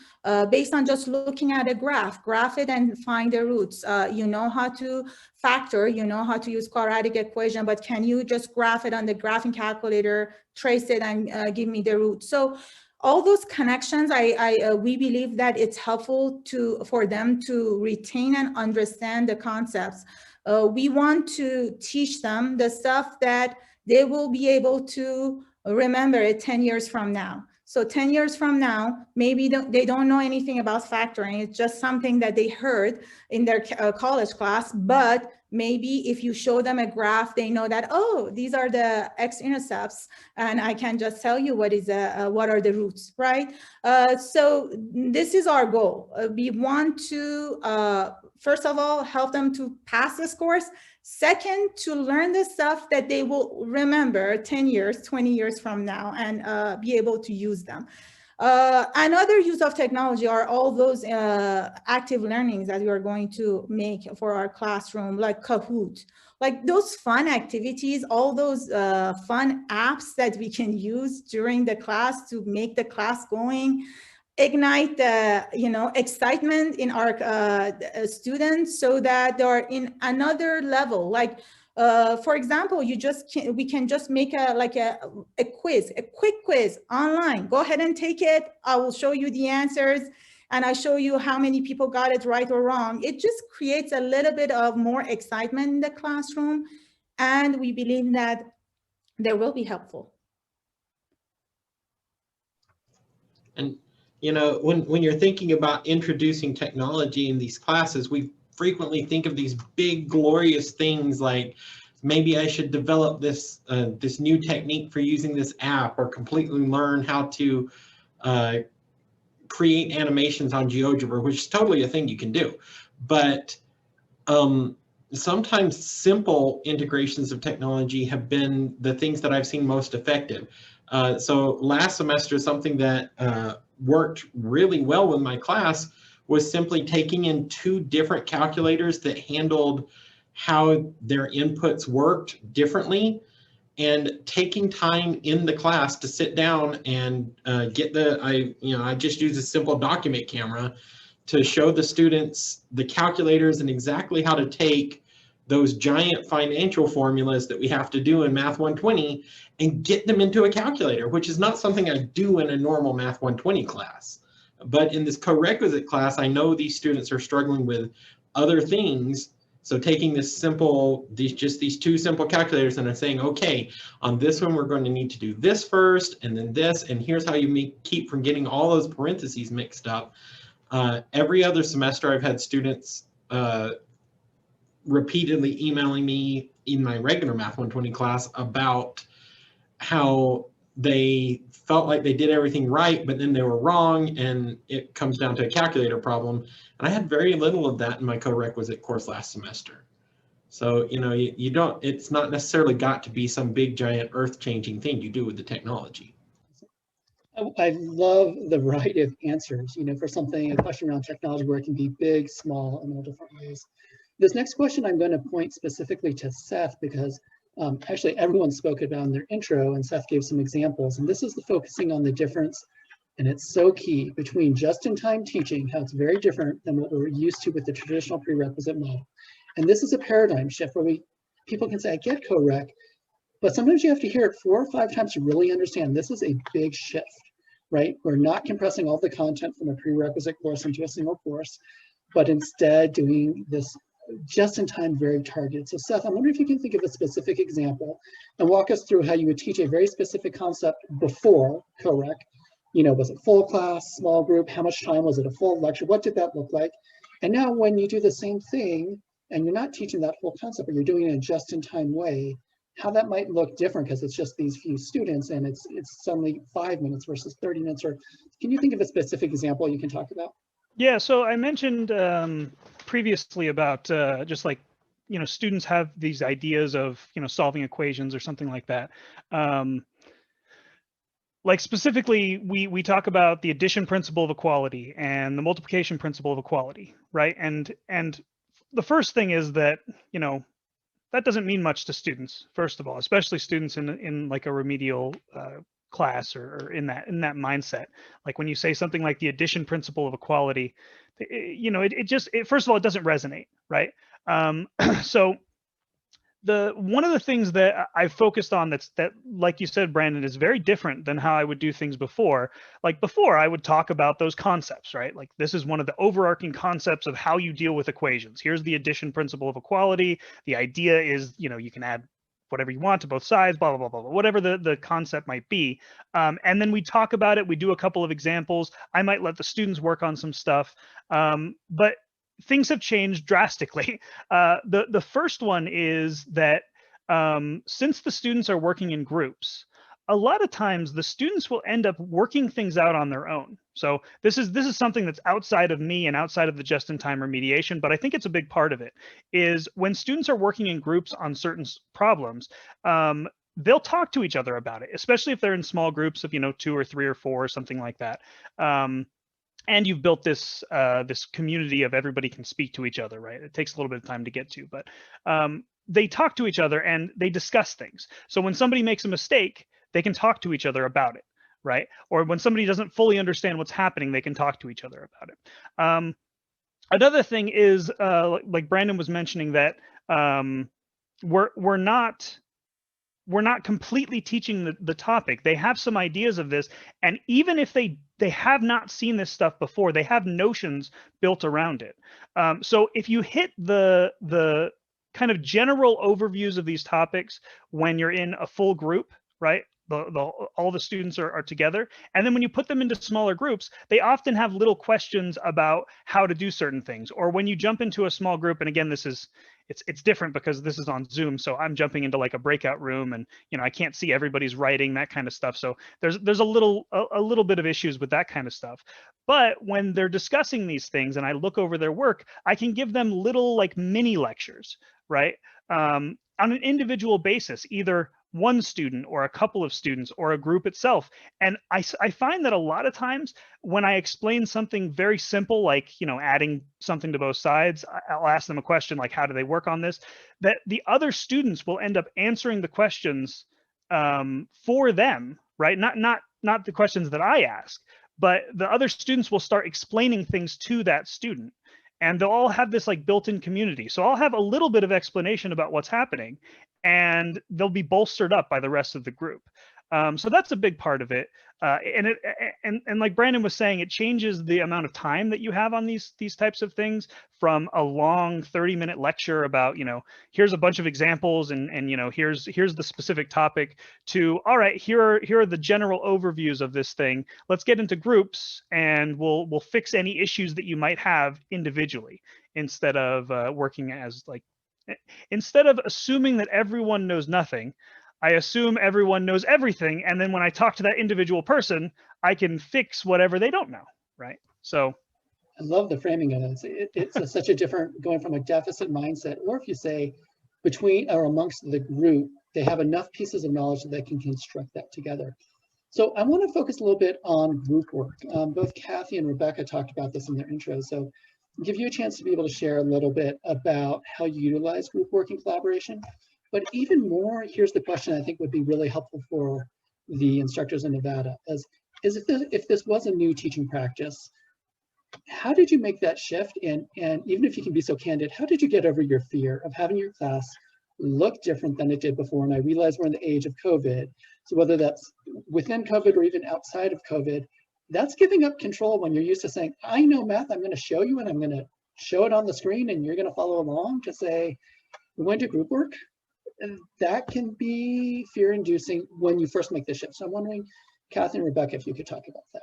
based on just looking at a graph it and find the roots. You know how to factor, you know how to use quadratic equation, but can you just graph it on the graphing calculator, trace it and give me the root? So all those connections, we believe that it's helpful for them to retain and understand the concepts. We want to teach them the stuff that they will be able to remember it 10 years from now. So 10 years from now, maybe they don't know anything about factoring. It's just something that they heard in their college class, but maybe if you show them a graph, they know that, oh, these are the x-intercepts, and I can just tell you what are the roots, right? So this is our goal. We want to, first of all, help them to pass this course. Second, to learn the stuff that they will remember 10 years, 20 years from now and be able to use them. Another use of technology are all those active learnings that we are going to make for our classroom, like Cohort, like those fun activities, all those fun apps that we can use during the class to make the class going, ignite the excitement in our students so that they are in another level. Like for example, we can just make a quiz, a quick quiz online. Go ahead and take it. I will show you the answers and I show you how many people got it right or wrong. It just creates a little bit of more excitement in the classroom, and we believe that they will be helpful. And when you're thinking about introducing technology in these classes, we frequently think of these big, glorious things like maybe I should develop this this new technique for using this app, or completely learn how to create animations on GeoGebra, which is totally a thing you can do. But sometimes simple integrations of technology have been the things that I've seen most effective. So last semester, something that worked really well with my class was simply taking in 2 different calculators that handled how their inputs worked differently, and taking time in the class to sit down and I just use a simple document camera to show the students the calculators and exactly how to take those giant financial formulas that we have to do in Math 120 and get them into a calculator, which is not something I do in a normal Math 120 class. But in this co-requisite class, I know these students are struggling with other things. So taking these two simple calculators and I'm saying, okay, on this one, we're going to need to do this first and then this, and here's how you keep from getting all those parentheses mixed up. Every other semester, I've had students repeatedly emailing me in my regular Math 120 class about how they felt like they did everything right, but then they were wrong, and it comes down to a calculator problem. And I had very little of that in my co-requisite course last semester. So, you don't, it's not necessarily got to be some big, giant, earth-changing thing you do with the technology. I love the variety of answers, for a question around technology where it can be big, small, in all different ways. This next question, I'm going to point specifically to Seth because actually everyone spoke about in their intro and Seth gave some examples. And this is the focusing on the difference, and it's so key, between just-in-time teaching, how it's very different than what we're used to with the traditional prerequisite model. And this is a paradigm shift where people can say, I get co-rec, but sometimes you have to hear it 4 or 5 times to really understand this is a big shift, right? We're not compressing all the content from a prerequisite course into a single course, but instead doing this just-in-time, very targeted. So Seth, I'm wondering if you can think of a specific example and walk us through how you would teach a very specific concept before co-rec. Was it full class, small group? How much time? Was it a full lecture? What did that look like? And now when you do the same thing and you're not teaching that whole concept, but you're doing it in a just-in-time way, how that might look different because it's just these few students and it's suddenly 5 minutes versus 30 minutes. Or can you think of a specific example you can talk about? Yeah, so I mentioned previously about just like, students have these ideas of, solving equations or something like that. Like specifically, we talk about the addition principle of equality and the multiplication principle of equality, right? And the first thing is that, that doesn't mean much to students, first of all, especially students in like a remedial class or in that mindset. Like when you say something like the addition principle of equality, it first of all, it doesn't resonate, right? So one of the things that I focused on that like you said, Brandon, is very different than how I would do things before. Like before, I would talk about those concepts, right? Like this is one of the overarching concepts of how you deal with equations. Here's the addition principle of equality. The idea is, you can add whatever you want to both sides, blah, blah, blah, blah, whatever the concept might be. And then we talk about it. We do a couple of examples. I might let the students work on some stuff, but things have changed drastically. The first one is that since the students are working in groups, a lot of times the students will end up working things out on their own. So this is something that's outside of me and outside of the just-in-time remediation, but I think it's a big part of it, is when students are working in groups on certain problems, they'll talk to each other about it, especially if they're in small groups of 2 or 3 or 4 or something like that. And you've built this this community of everybody can speak to each other, right? It takes a little bit of time to get to, but they talk to each other and they discuss things. So when somebody makes a mistake, they can talk to each other about it, right? Or when somebody doesn't fully understand what's happening, they can talk to each other about it. Another thing is, like Brandon was mentioning, that we're not completely teaching the topic. They have some ideas of this, and even if they have not seen this stuff before, they have notions built around it. So if you hit the kind of general overviews of these topics when you're in a full group, right? All the students are together, and then when you put them into smaller groups, they often have little questions about how to do certain things. Or when you jump into a small group, and again, it's different because this is on Zoom, so I'm jumping into like a breakout room, and I can't see everybody's writing, that kind of stuff. So there's a little bit of issues with that kind of stuff. But when they're discussing these things and I look over their work, I can give them little like mini lectures, right? On an individual basis, either one student or a couple of students or a group itself. And I find that a lot of times when I explain something very simple, like, adding something to both sides, I'll ask them a question like, how do they work on this? That the other students will end up answering the questions for them, right? Not the questions that I ask, but the other students will start explaining things to that student, and they'll all have this like built-in community. So I'll have a little bit of explanation about what's happening, and they'll be bolstered up by the rest of the group. So that's a big part of it. And like Brandon was saying, it changes the amount of time that you have on these types of things, from a long 30-minute lecture about, here's a bunch of examples and here's the specific topic, to, all right, here are the general overviews of this thing. Let's get into groups and we'll fix any issues that you might have individually, instead of instead of assuming that everyone knows nothing. I assume everyone knows everything, and then when I talk to that individual person, I can fix whatever they don't know, right? So I love the framing of it. It's such a different, going from a deficit mindset, or if you say between or amongst the group, they have enough pieces of knowledge that they can construct that together. So I want to focus a little bit on group work. Both Kathy and Rebecca talked about this in their intro, so I'll give you a chance to be able to share a little bit about how you utilize group work and collaboration. But even more, here's the question I think would be really helpful for the instructors in Nevada, is if this was a new teaching practice, how did you make that shift? And even if you can be so candid, how did you get over your fear of having your class look different than it did before? And I realize we're in the age of COVID, so whether that's within COVID or even outside of COVID, that's giving up control when you're used to saying, I know math, I'm going to show you, and I'm going to show it on the screen, and you're going to follow along, to say, we're going to do group work. And that can be fear-inducing when you first make the shift. So I'm wondering, Kathy and Rebecca, if you could talk about that.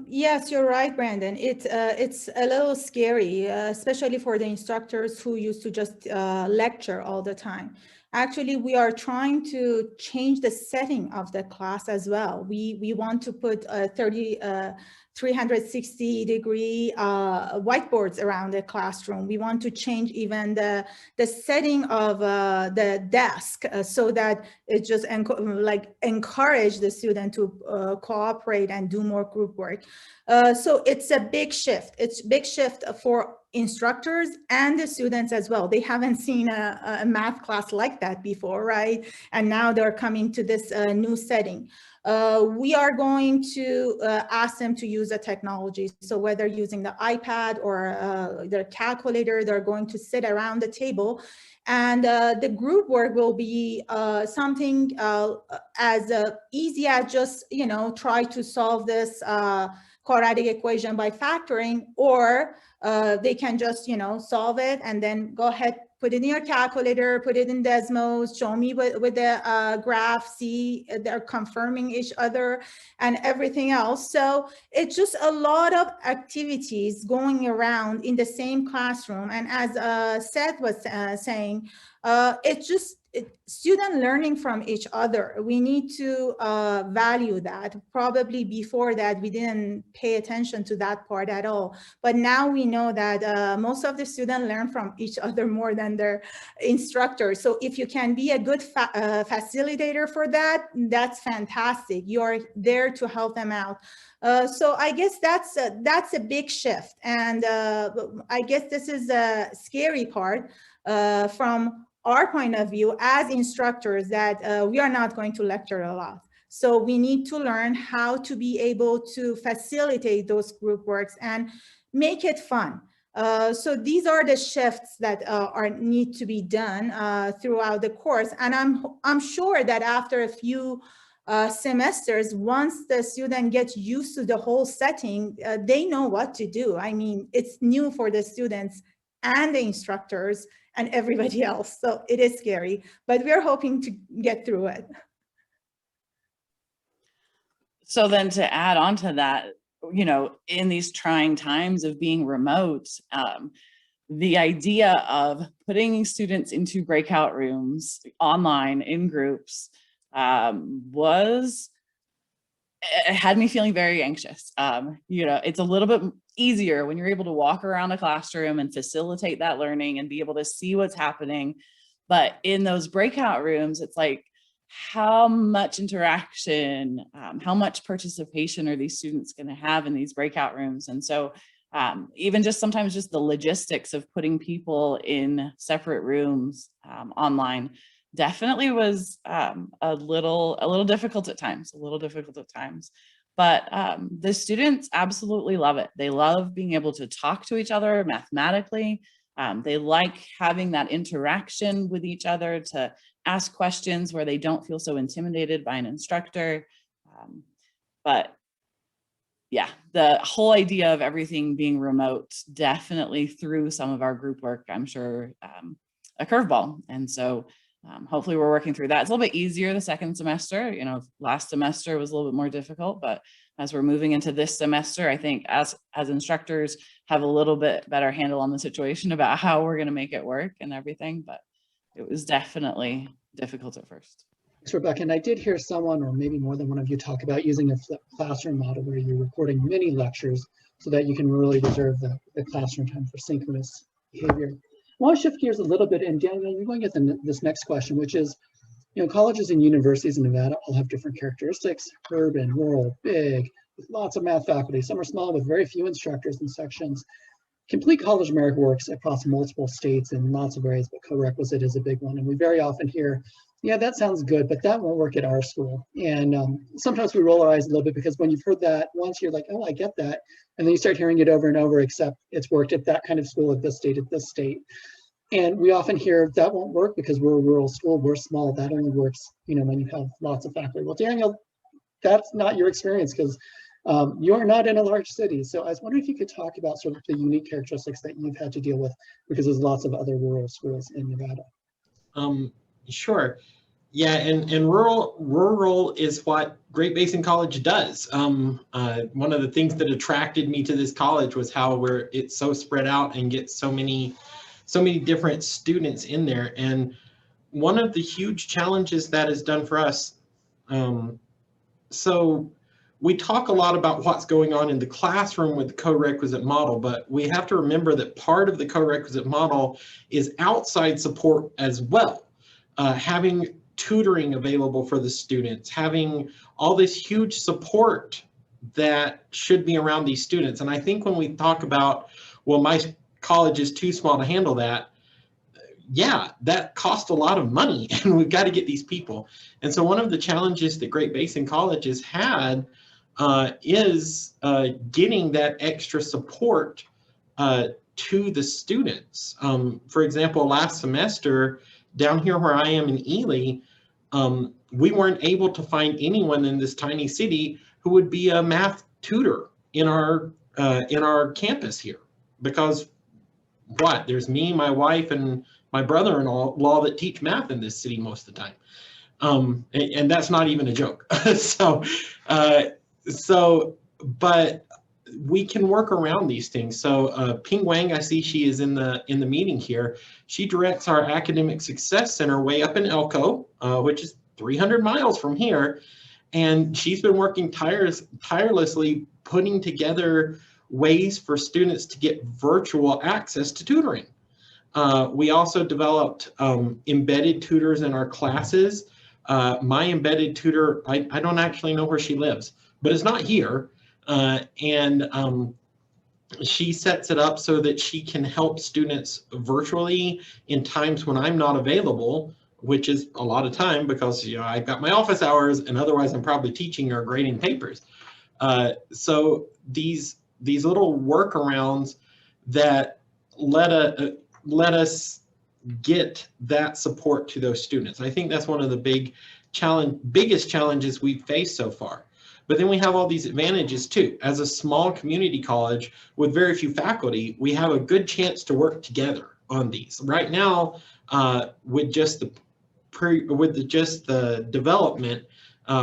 Yes, you're right, Brandon. It's a little scary, especially for the instructors who used to just lecture all the time. Actually, we are trying to change the setting of the class as well. We want to put 360-degree whiteboards around the classroom. We want to change even the setting of the desk so that it just encourage the student to cooperate and do more group work. So it's a big shift. It's a big shift for instructors and the students as well. They haven't seen a math class like that before, right? And now they're coming to this new setting. We are going to ask them to use the technology. So whether using the iPad or their calculator, they're going to sit around the table, and the group work will be something as easy as just, try to solve this quadratic equation by factoring, or they can just, solve it and then go ahead, put it in your calculator, put it in Desmos, show me with the graph, see they're confirming each other and everything else. So it's just a lot of activities going around in the same classroom. And as Seth was saying, it's just student learning from each other. We need to value that. Probably before that, we didn't pay attention to that part at all. But now we know that most of the students learn from each other more than their instructors. So if you can be a good facilitator for that, that's fantastic. You're there to help them out. So I guess that's a big shift. And I guess this is a scary part from our point of view as instructors, that we are not going to lecture a lot. So we need to learn how to be able to facilitate those group works and make it fun. So these are the shifts that need to be done throughout the course. And I'm sure that after a few semesters, once the student gets used to the whole setting, they know what to do. I mean, it's new for the students and the instructors and everybody else. So it is scary, but we're hoping to get through it. So then to add on to that, in these trying times of being remote, the idea of putting students into breakout rooms online in groups it had me feeling very anxious. It's a little bit easier when you're able to walk around a classroom and facilitate that learning and be able to see what's happening. But in those breakout rooms, it's like, how much interaction, how much participation are these students going to have in these breakout rooms? And so even just sometimes just the logistics of putting people in separate rooms online definitely was a little difficult at times, But the students absolutely love it. They love being able to talk to each other mathematically. They like having that interaction with each other to ask questions where they don't feel so intimidated by an instructor. But yeah, the whole idea of everything being remote definitely threw some of our group work, I'm sure, a curveball. And so hopefully we're working through that. It's a little bit easier the second semester. You know, last semester was a little bit more difficult, but as we're moving into this semester, I think as instructors have a little bit better handle on the situation about how we're going to make it work and everything. But it was definitely difficult at first. Thanks, Rebecca. And I did hear someone, or maybe more than one of you, talk about using a flipped classroom model where you're recording mini lectures so that you can really reserve the classroom time for synchronous behavior. I want to shift gears a little bit, and Daniel, you're going to get this next question, which is, you know, colleges and universities in Nevada all have different characteristics: urban, rural, big, with lots of math faculty. Some are small with very few instructors and sections. Complete College America works across multiple states in lots of areas, but Co-Requisite is a big one. And we very often hear, yeah, that sounds good, but that won't work at our school. And sometimes we roll our eyes a little bit, because when you've heard that once, you're like, oh, I get that. And then you start hearing it over and over, except it's worked at that kind of school at this state. And we often hear that won't work because we're a rural school, we're small. That only works, you know, when you have lots of faculty. Well, Daniel, that's not your experience, because you are not in a large city. So I was wondering if you could talk about sort of the unique characteristics that you've had to deal with, because there's lots of other rural schools in Nevada. Sure. Yeah, and rural is what Great Basin College does. One of the things that attracted me to this college was how it's so spread out and gets so many different students in there. And one of the huge challenges that is done for us, so we talk a lot about what's going on in the classroom with the co-requisite model, but we have to remember that part of the co-requisite model is outside support as well. Having tutoring available for the students, having all this huge support that should be around these students. And I think when we talk about, well, my college is too small to handle that, yeah, that costs a lot of money, and we've got to get these people. And so one of the challenges that Great Basin College has had is getting that extra support to the students. For example, last semester, down here where I am in Ely, we weren't able to find anyone in this tiny city who would be a math tutor in our campus here, because there's me, my wife, and my brother-in-law that teach math in this city most of the time, and that's not even a joke. But we can work around these things. So Ping Wang, I see she is in the meeting here. She directs our Academic Success Center way up in Elko, which is 300 miles from here. And she's been working tirelessly putting together ways for students to get virtual access to tutoring. We also developed embedded tutors in our classes. My embedded tutor, I don't actually know where she lives, but it's not here. She sets it up so that she can help students virtually in times when I'm not available, which is a lot of time, because I've got my office hours, and otherwise I'm probably teaching or grading papers. So these little workarounds that let us get that support to those students. I think that's one of the biggest challenges we've faced so far. But then we have all these advantages too. As a small community college with very few faculty, we have a good chance to work together on these. Right now, with just the development,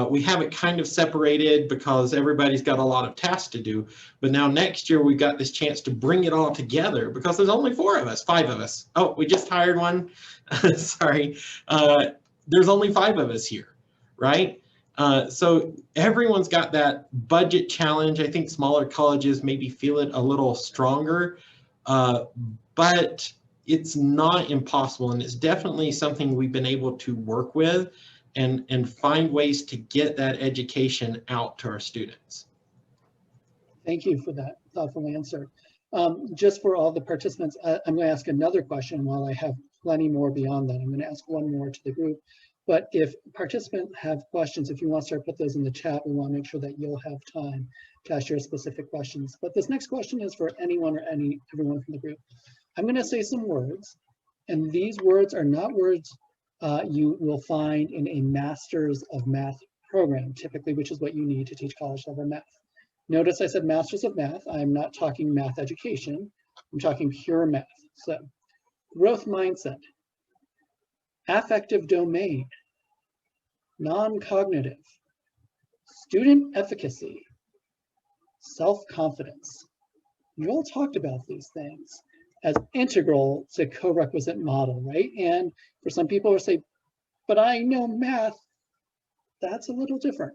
we have it kind of separated because everybody's got a lot of tasks to do. But now next year, we've got this chance to bring it all together, because there's only 5 of us. Oh, we just hired one. Sorry. There's only 5 of us here, right? So everyone's got that budget challenge. I think smaller colleges maybe feel it a little stronger, but it's not impossible. And it's definitely something we've been able to work with and find ways to get that education out to our students. Thank you for that thoughtful answer. Just for all the participants, I'm going to ask another question while I have plenty more beyond that. I'm going to ask one more to the group. But if participants have questions, if you want to start put those in the chat, we want to make sure that you'll have time to ask your specific questions. But this next question is for anyone or everyone from the group. I'm going to say some words, and these words are not words you will find in a Masters of Math program, typically, which is what you need to teach college level math. Notice I said Masters of Math. I'm not talking math education. I'm talking pure math. So growth mindset, affective domain, non-cognitive, student efficacy, self-confidence. You all talked about these things as integral to co-requisite model, right? And for some people who say, but I know math, that's a little different.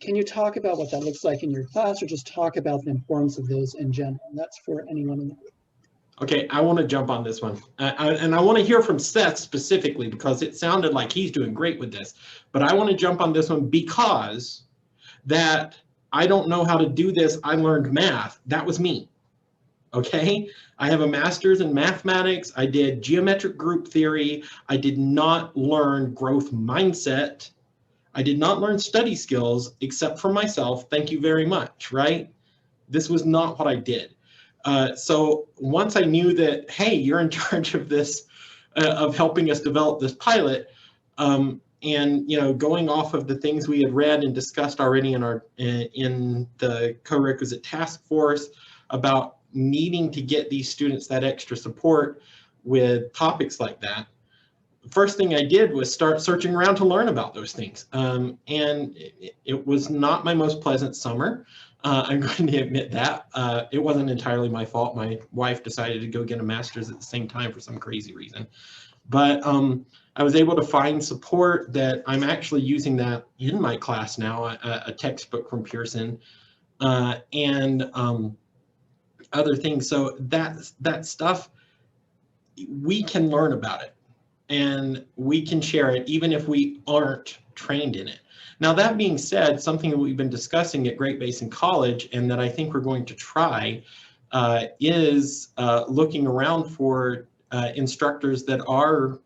Can you talk about what that looks like in your class, or just talk about the importance of those in general? And that's for anyone in the group. Okay, I want to jump on this one. And I want to hear from Seth specifically, because it sounded like he's doing great with this. But I want to jump on this one because that I don't know how to do this. I learned math. That was me. Okay, I have a master's in mathematics. I did geometric group theory. I did not learn growth mindset. I did not learn study skills except for myself. Thank you very much, right? This was not what I did. So once I knew that, hey, you're in charge of this, of helping us develop this pilot, and going off of the things we had read and discussed already in the co-requisite task force about needing to get these students that extra support with topics like that, the first thing I did was start searching around to learn about those things. And it was not my most pleasant summer. I'm going to admit that. It wasn't entirely my fault. My wife decided to go get a master's at the same time for some crazy reason. But I was able to find support that I'm actually using that in my class now, a textbook from Pearson, and other things. So that stuff, we can learn about it and we can share it even if we aren't trained in it. Now, that being said, something that we've been discussing at Great Basin College and that I think we're going to try is looking around for instructors that are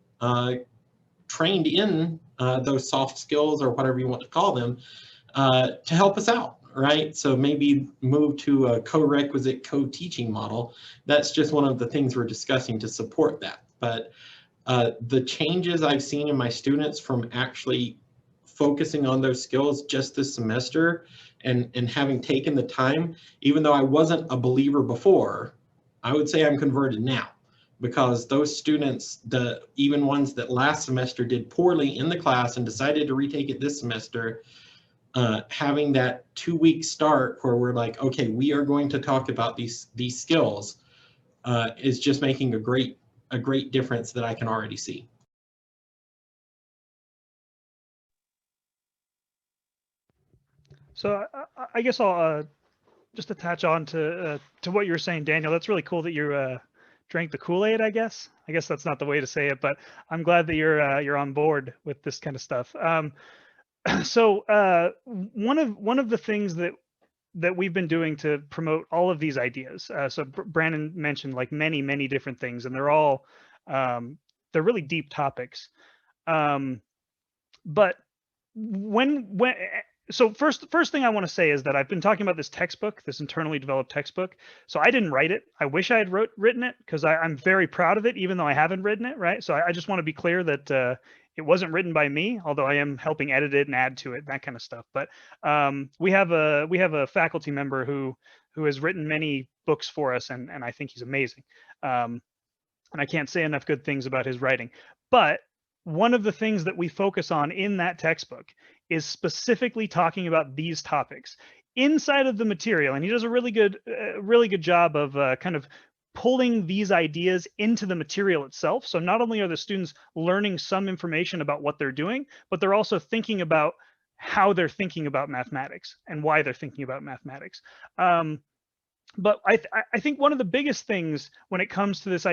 trained in those soft skills, or whatever you want to call them, to help us out, right? So maybe move to a co-requisite co-teaching model. That's just one of the things we're discussing to support that. But the changes I've seen in my students from actually focusing on those skills just this semester and having taken the time, even though I wasn't a believer before, I would say I'm converted now, because those students, even ones that last semester did poorly in the class and decided to retake it this semester, having that 2-week start where we're like, okay, we are going to talk about these skills, is just making a great difference that I can already see. So I guess I'll just attach on to what you were saying, Daniel. That's really cool that you drank the Kool-Aid, I guess. I guess that's not the way to say it, but I'm glad that you're on board with this kind of stuff. So one of the things that we've been doing to promote all of these ideas. So Brandon mentioned like many different things, and they're all they're really deep topics. But so first thing I want to say is that I've been talking about this textbook, this internally developed textbook. So I didn't write it. I wish I had written it, because I'm very proud of it, even though I haven't written it, right? So I just want to be clear that it wasn't written by me, although I am helping edit it and add to it, that kind of stuff. But we have a faculty member who has written many books for us, and I think he's amazing. And I can't say enough good things about his writing. But one of the things that we focus on in that textbook is specifically talking about these topics inside of the material, and he does a really good job of kind of pulling these ideas into the material itself. So not only are the students learning some information about what they're doing, but they're also thinking about how they're thinking about mathematics and why they're thinking about mathematics. But I think one of the biggest things when it comes to these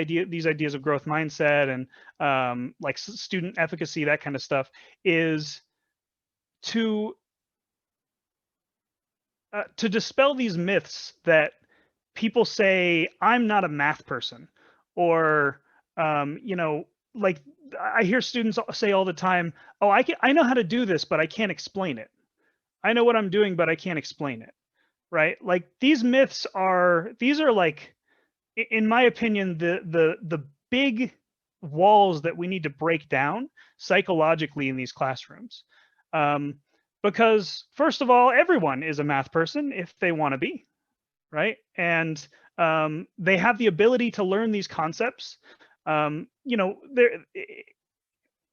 ideas of growth mindset and like student efficacy, that kind of stuff, is to dispel these myths that people say, I'm not a math person, or, you know, like I hear students say all the time, oh, I know how to do this, but I can't explain it. I know what I'm doing, but I can't explain it, right? Like these myths are, these are like, in my opinion, the big walls that we need to break down psychologically in these classrooms. Because first of all, everyone is a math person if they want to be, right? And they have the ability to learn these concepts. You know,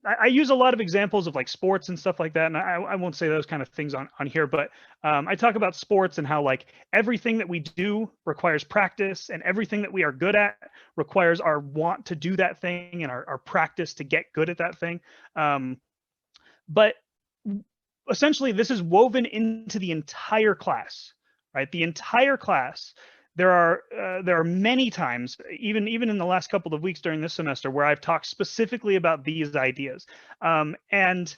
I use a lot of examples of like sports and stuff like that, and I won't say those kind of things on here, but I talk about sports and how like everything that we do requires practice, and everything that we are good at requires our want to do that thing and our practice to get good at that thing. But essentially, this is woven into the entire class, right? The entire class. There are many times, even in the last couple of weeks during this semester, where I've talked specifically about these ideas. And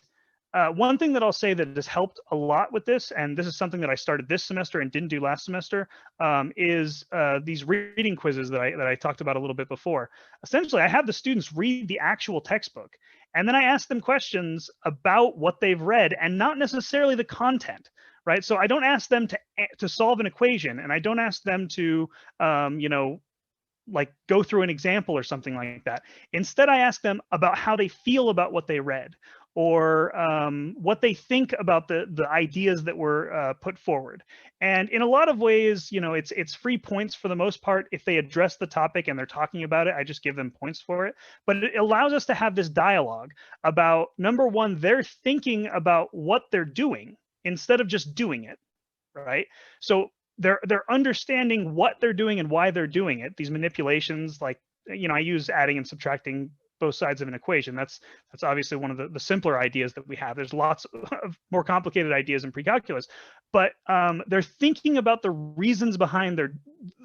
one thing that I'll say that has helped a lot with this, and this is something that I started this semester and didn't do last semester, is these reading quizzes that I talked about a little bit before. Essentially, I have the students read the actual textbook, and then I ask them questions about what they've read and not necessarily the content. Right, so I don't ask them to solve an equation, and I don't ask them to, you know, like go through an example or something like that. Instead, I ask them about how they feel about what they read, or what they think about the ideas that were put forward. And in a lot of ways, you know, it's free points for the most part. If they address the topic and they're talking about it, I just give them points for it. But it allows us to have this dialogue about, number one, they're thinking about what they're doing instead of just doing it, right? So they're understanding what they're doing and why they're doing it. These manipulations, like, you know, I use adding and subtracting both sides of an equation. That's obviously one of the simpler ideas that we have. There's lots of more complicated ideas in pre-calculus, but they're thinking about the reasons behind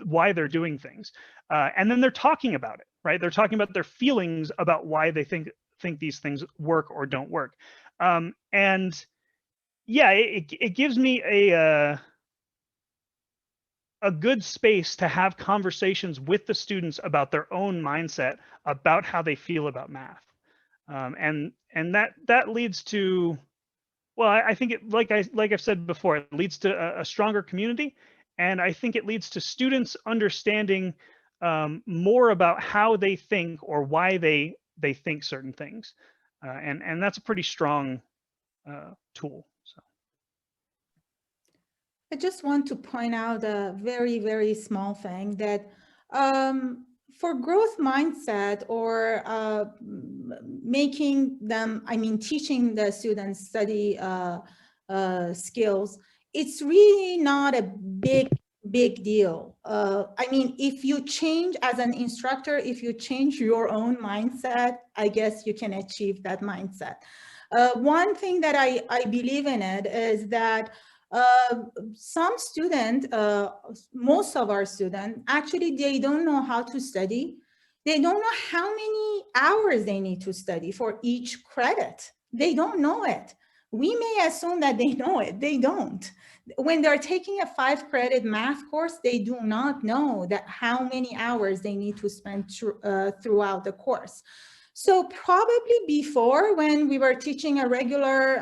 why they're doing things, and then they're talking about it, right? They're talking about their feelings about why they think these things work or don't work, and yeah, it gives me a good space to have conversations with the students about their own mindset, about how they feel about math, and that leads to, well, I think it, like I've said before, it leads to a stronger community, and I think it leads to students understanding more about how they think or why they think certain things, and that's a pretty strong tool. So I just want to point out a very, very small thing that for growth mindset, or making them, I mean, teaching the students study skills, it's really not a big deal. I mean, if you change as an instructor, if you change your own mindset, I guess you can achieve that mindset. One thing that I believe in it is that some students, most of our students, actually, they don't know how to study. They don't know how many hours they need to study for each credit. They don't know it. We may assume that they know it. They don't. When they're taking a 5-credit math course, they do not know that how many hours they need to spend throughout the course. So probably before, when we were teaching a regular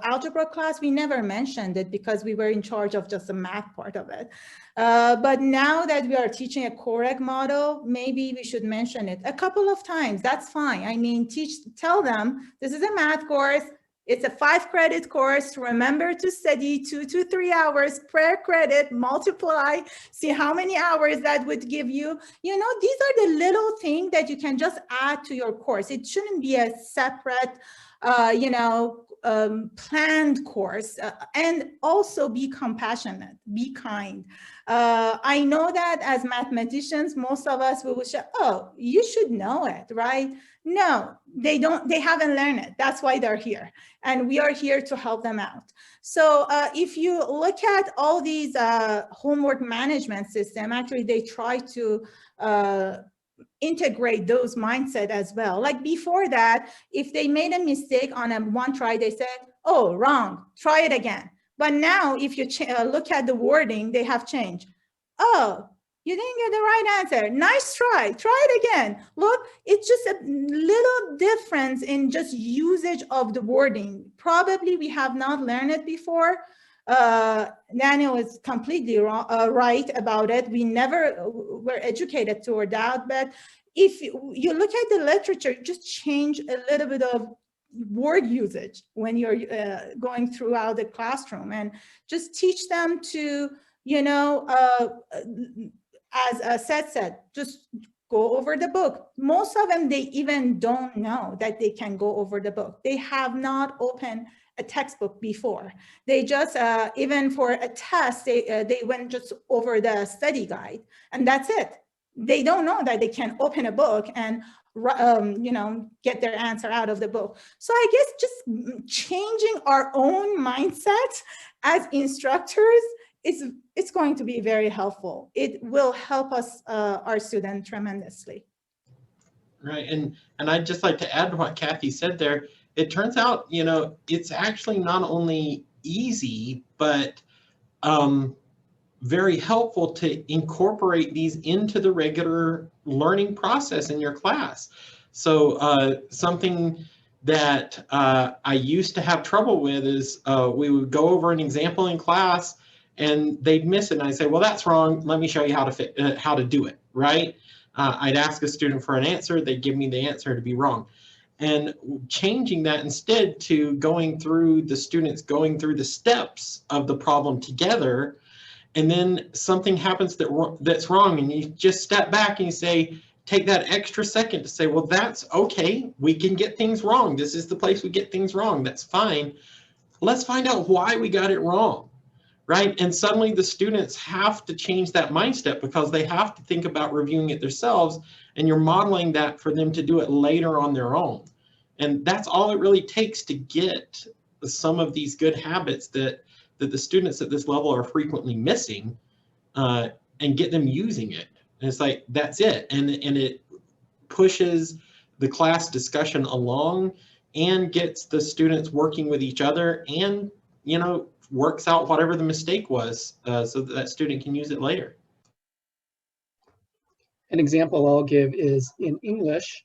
algebra class, we never mentioned it because we were in charge of just the math part of it. But now that we are teaching a Corec model, maybe we should mention it a couple of times. That's fine. I mean, tell them this is a math course. It's a 5-credit course. Remember to study 2 to 3 hours per credit, multiply, see how many hours that would give you. You know, these are the little things that you can just add to your course. It shouldn't be a separate, you know, planned course. And also be compassionate, be kind. I know that as mathematicians, most of us will say, oh, you should know it, right? No, they don't, they haven't learned it. That's why they're here. And we are here to help them out. So if you look at all these homework management system, actually they try to integrate those mindset as well. Like before that, if they made a mistake on one try, they said, oh, wrong, try it again. But now if you look at the wording, they have changed. Oh, You didn't get the right answer. Nice try. Try it again. Look, it's just a little difference in just usage of the wording. Probably we have not learned it before. Daniel is completely wrong, right about it. We never were educated toward that. But if you look at the literature, just change a little bit of word usage when you're going throughout the classroom, and just teach them to, you know, as Seth said, just go over the book. Most of them, they even don't know that they can go over the book. They have not opened a textbook before. They just, even for a test, they went just over the study guide, and that's it. They don't know that they can open a book and you know, get their answer out of the book. So I guess just changing our own mindset as instructors it's going to be very helpful. It will help us, our students, tremendously. Right, and I'd just like to add to what Kathy said there. It turns out, you know, it's actually not only easy, but very helpful to incorporate these into the regular learning process in your class. So something that I used to have trouble with is we would go over an example in class and they'd miss it, and I'd say, well, that's wrong. Let me show you how to do it, right? I'd ask a student for an answer. They'd give me the answer to be wrong. And changing that instead to going through the students going through the steps of the problem together, and then something happens that's wrong, and you just step back and you say, take that extra second to say, well, that's okay. We can get things wrong. This is the place we get things wrong. That's fine. Let's find out why we got it wrong, right? And suddenly the students have to change that mindset because they have to think about reviewing it themselves, and you're modeling that for them to do it later on their own. And that's all it really takes to get some of these good habits that the students at this level are frequently missing, and get them using it. And it's like, that's it. And it pushes the class discussion along and gets the students working with each other, and, you know, works out whatever the mistake was, so that student can use it later. An example I'll give is in English,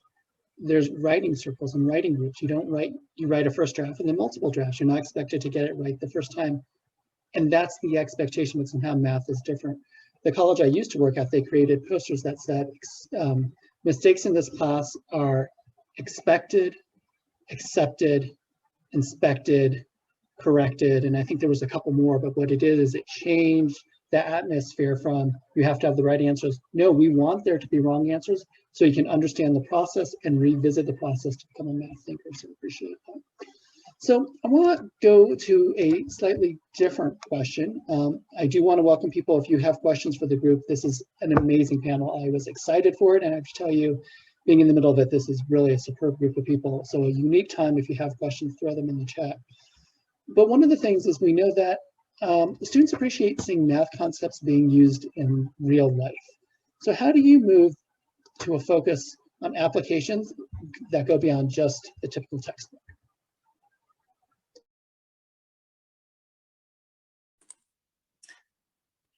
there's writing circles and writing groups. You don't write, you write a first draft and then multiple drafts. You're not expected to get it right the first time. And that's the expectation, but somehow math is different. The college I used to work at, they created posters that said, mistakes in this class are expected, accepted, inspected, corrected, and I think there was a couple more, but what it did is it changed the atmosphere from you have to have the right answers. No, we want there to be wrong answers so you can understand the process and revisit the process to become a math thinker. So I appreciate that. So I want to go to a slightly different question. I do want to welcome people. If you have questions for the group, this is an amazing panel. I was excited for it, and I have to tell you, being in the middle of it, this is really a superb group of people. So a unique time. If you have questions, throw them in the chat. But one of the things is we know that students appreciate seeing math concepts being used in real life. So how do you move to a focus on applications that go beyond just the typical textbook?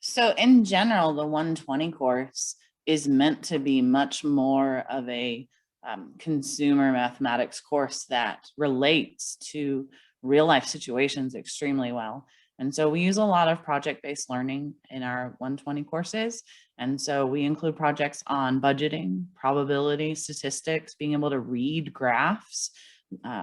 So in general, the 120 course is meant to be much more of a consumer mathematics course that relates to real life situations extremely well. And so we use a lot of project-based learning in our 120 courses. And so we include projects on budgeting, probability, statistics, being able to read graphs.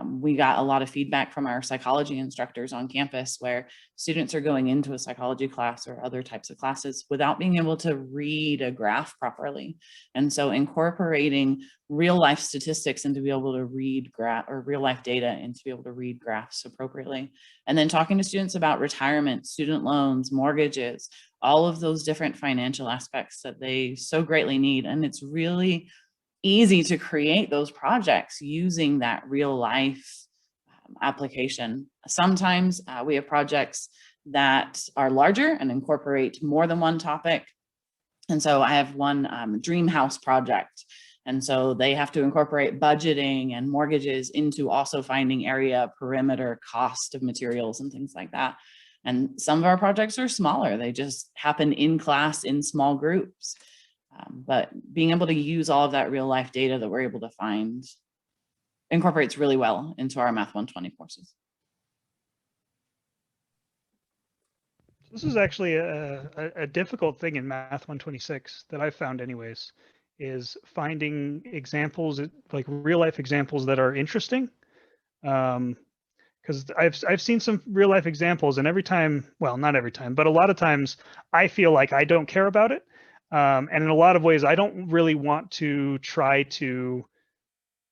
We got a lot of feedback from our psychology instructors on campus where students are going into a psychology class or other types of classes without being able to read a graph properly. And so incorporating real life statistics and to be able to read graph or real life data and to be able to read graphs appropriately. And then talking to students about retirement, student loans, mortgages, all of those different financial aspects that they so greatly need. And it's really easy to create those projects using that real life application. Sometimes we have projects that are larger and incorporate more than one topic. And so I have one dream house project. And so they have to incorporate budgeting and mortgages into also finding area, perimeter, cost of materials and things like that. And some of our projects are smaller. They just happen in class in small groups. But being able to use all of that real life data that we're able to find incorporates really well into our Math 120 courses. This is actually a difficult thing in Math 126 that I've found anyways, is finding examples, like real life examples that are interesting. Because I've seen some real life examples, and every time, well, not every time, but a lot of times I feel like I don't care about it. And in a lot of ways, I don't really want to try to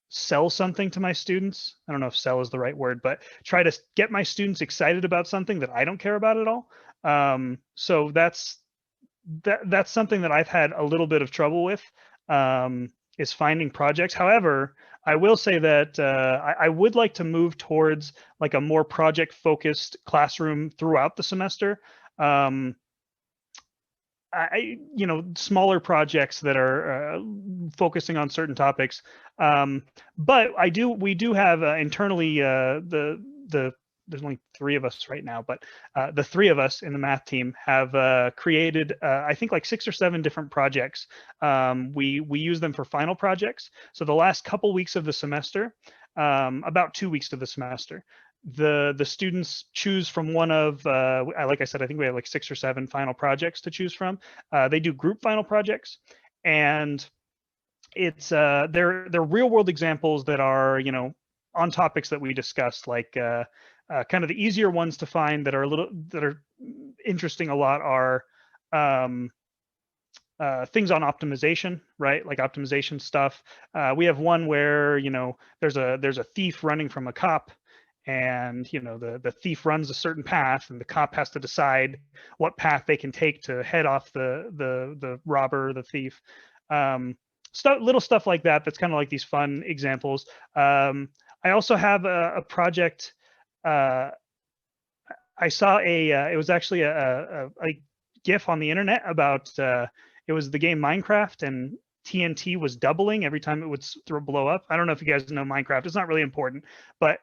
sell something to my students. I don't know if sell is the right word, but try to get my students excited about something that I don't care about at all. So that's something that I've had a little bit of trouble with, is finding projects. However, I will say that I would like to move towards like a more project focused classroom throughout the semester. Smaller projects that are focusing on certain topics. But we do have internally there's only 3 of us right now, but the 3 of us in the math team have created, I think, like 6 or 7 different projects. We use them for final projects. So the last couple weeks of the semester, about 2 weeks of the semester, the students choose from one of, like I said, I think we have like 6 or 7 final projects to choose from. They do group final projects, and it's they're real world examples that are, on topics that we discussed, like kind of the easier ones to find that are interesting a lot are things on optimization, right? Like optimization stuff. We have one where, there's a thief running from a cop, and the thief runs a certain path, and the cop has to decide what path they can take to head off the robber, the thief. Little stuff like that. That's kind of like these fun examples. I also have a project. I saw it was actually a GIF on the internet about it was the game Minecraft, and TNT was doubling every time it would blow up. I don't know if you guys know Minecraft. It's not really important, but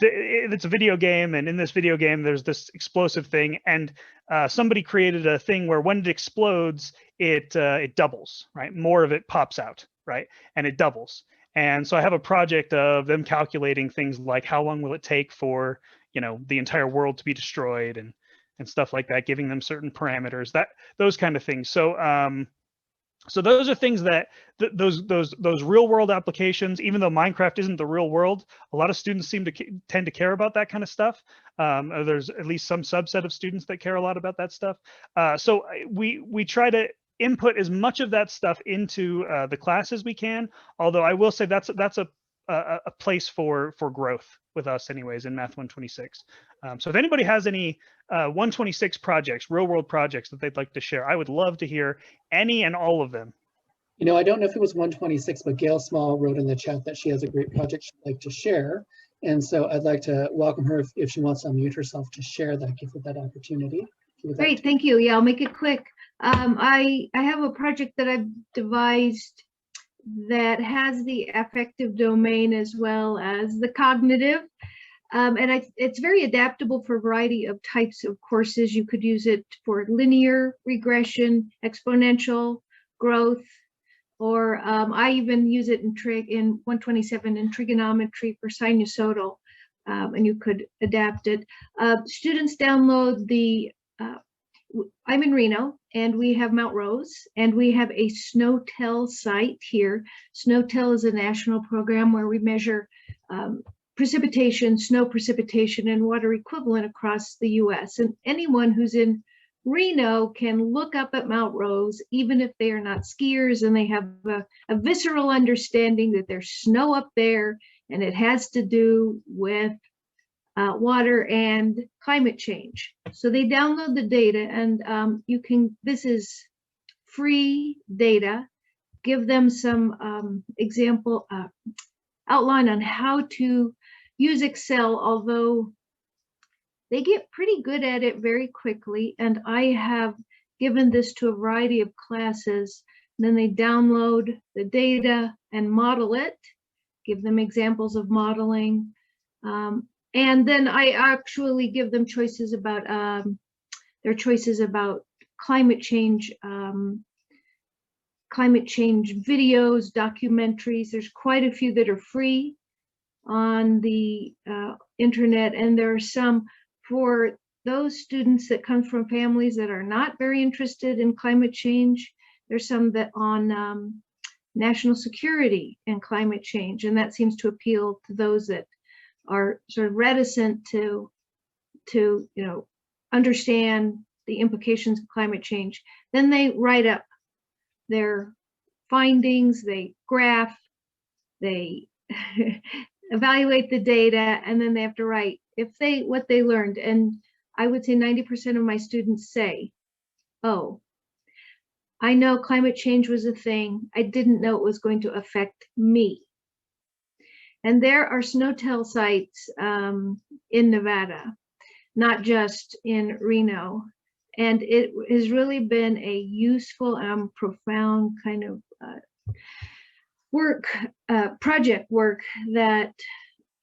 it's a video game, and in this video game there's this explosive thing, and somebody created a thing where when it explodes, it doubles, right? More of it pops out, right? And it doubles. And so I have a project of them calculating things like how long will it take for the entire world to be destroyed, and stuff like that, giving them certain parameters, those kind of things. So so those are things that those real world applications, even though Minecraft isn't the real world, a lot of students tend to care about that kind of stuff. There's at least some subset of students that care a lot about that stuff. So we try to input as much of that stuff into the class as we can. Although I will say that's a place for growth with us anyways in Math 126. So if anybody has any 126 projects, real world projects that they'd like to share, I would love to hear any and all of them. I don't know if it was 126, but Gail Small wrote in the chat that she has a great project she'd like to share. And so I'd like to welcome her if she wants to unmute herself to share that, give her that opportunity. Great, thank you. Yeah, I'll make it quick. I have a project that I've devised that has the affective domain as well as the cognitive. And it's very adaptable for a variety of types of courses. You could use it for linear regression, exponential growth, or I even use it in 127 in trigonometry for sinusoidal, and you could adapt it. Students download I'm in Reno, and we have Mount Rose, and we have a SNOWTEL site here. SNOWTEL is a national program where we measure precipitation, snow precipitation, and water equivalent across the US. And anyone who's in Reno can look up at Mount Rose, even if they are not skiers, and they have a visceral understanding that there's snow up there, and it has to do with water and climate change. So they download the data, and this is free data. Give them some example outline on how to use Excel, although they get pretty good at it very quickly. And I have given this to a variety of classes. And then they download the data and model it, give them examples of modeling. And then I actually give them choices about their choices about climate change videos, documentaries. There's quite a few that are free on the internet, and there are some for those students that come from families that are not very interested in climate change. There's some that on national security and climate change, and that seems to appeal to those that are sort of reticent to understand the implications of climate change. Then they write up their findings, they graph, they evaluate the data, and then they have to write what they learned. And I would say 90% of my students say, oh, I know climate change was a thing. I didn't know it was going to affect me. And there are SNOTEL sites in Nevada, not just in Reno. And it has really been a useful and profound kind of project work that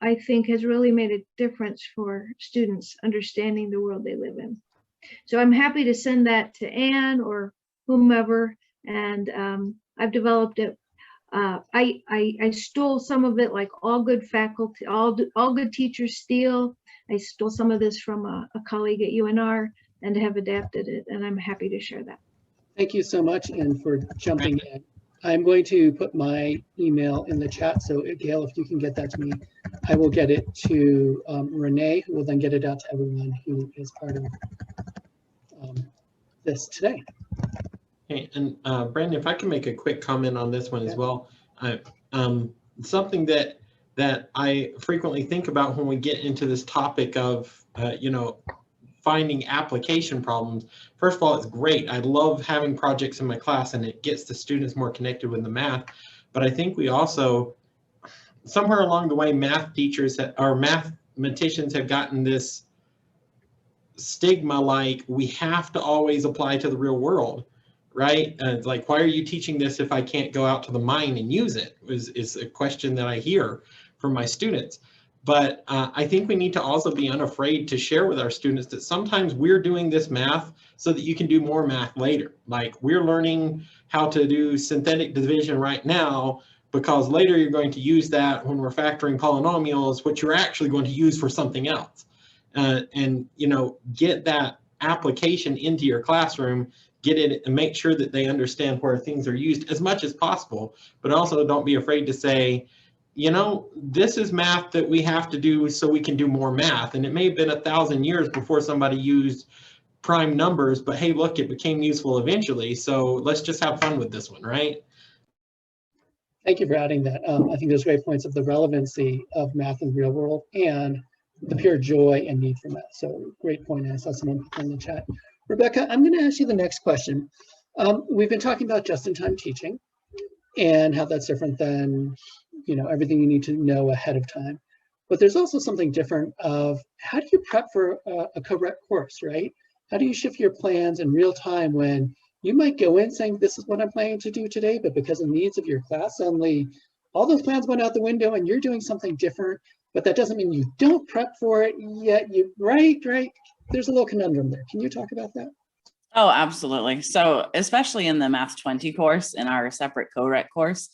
I think has really made a difference for students understanding the world they live in. So I'm happy to send that to Anne or whomever, and I've developed it. I stole some of it, like all good faculty, all good teachers steal. I stole some of this from a colleague at UNR and have adapted it, and I'm happy to share that. Thank you so much, Anne, for jumping in. I'm going to put my email in the chat, so Gail, if you can get that to me, I will get it to Renee, who will then get it out to everyone who is part of this today. Hey, and Brandon, if I can make a quick comment on this one as well. Something that I frequently think about when we get into this topic of, finding application problems. First of all, it's great. I love having projects in my class and it gets the students more connected with the math. But I think we also, somewhere along the way, math teachers or mathematicians have gotten this stigma like we have to always apply to the real world, right? It's like, why are you teaching this if I can't go out to the mine and use it? Is a question that I hear from my students. But I think we need to also be unafraid to share with our students that sometimes we're doing this math so that you can do more math later. Like we're learning how to do synthetic division right now because later you're going to use that when we're factoring polynomials, which you're actually going to use for something else. And get that application into your classroom, get it and make sure that they understand where things are used as much as possible, but also don't be afraid to say, this is math that we have to do so we can do more math. And it may have been 1,000 years before somebody used prime numbers, but hey, look, it became useful eventually. So let's just have fun with this one, right? Thank you for adding that. I think there's great points of the relevancy of math in the real world and the pure joy and need for math. So great point. I saw someone in the chat. Rebecca, I'm going to ask you the next question. We've been talking about just-in-time teaching and how that's different than everything you need to know ahead of time. But there's also something different of how do you prep for a co-req course, right? How do you shift your plans in real time when you might go in saying, this is what I'm planning to do today, but because of needs of your class, suddenly all those plans went out the window and you're doing something different, but that doesn't mean you don't prep for it yet. Right? There's a little conundrum there. Can you talk about that? Oh, absolutely. So especially in the Math 20 course, in our separate Co-Req course,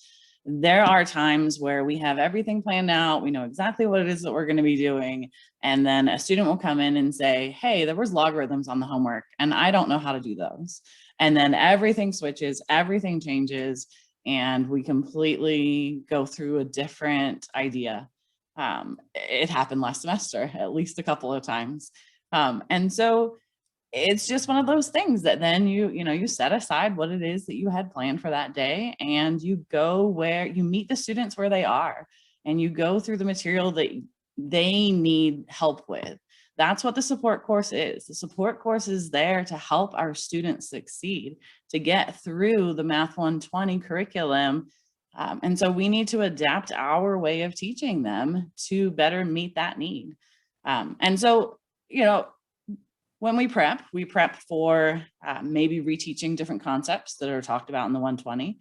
there are times where we have everything planned out. We know exactly what it is that we're going to be doing. And then a student will come in and say, hey, there was logarithms on the homework and I don't know how to do those. And then everything switches, everything changes, and we completely go through a different idea. It happened last semester, at least a couple of times. And so it's just one of those things that then you set aside what it is that you had planned for that day, and you go where you meet the students where they are, and you go through the material that they need help with. That's what the support course is. The support course is there to help our students succeed, to get through the Math 120 curriculum. And so we need to adapt our way of teaching them to better meet that need. And so, when we prep for maybe reteaching different concepts that are talked about in the 120.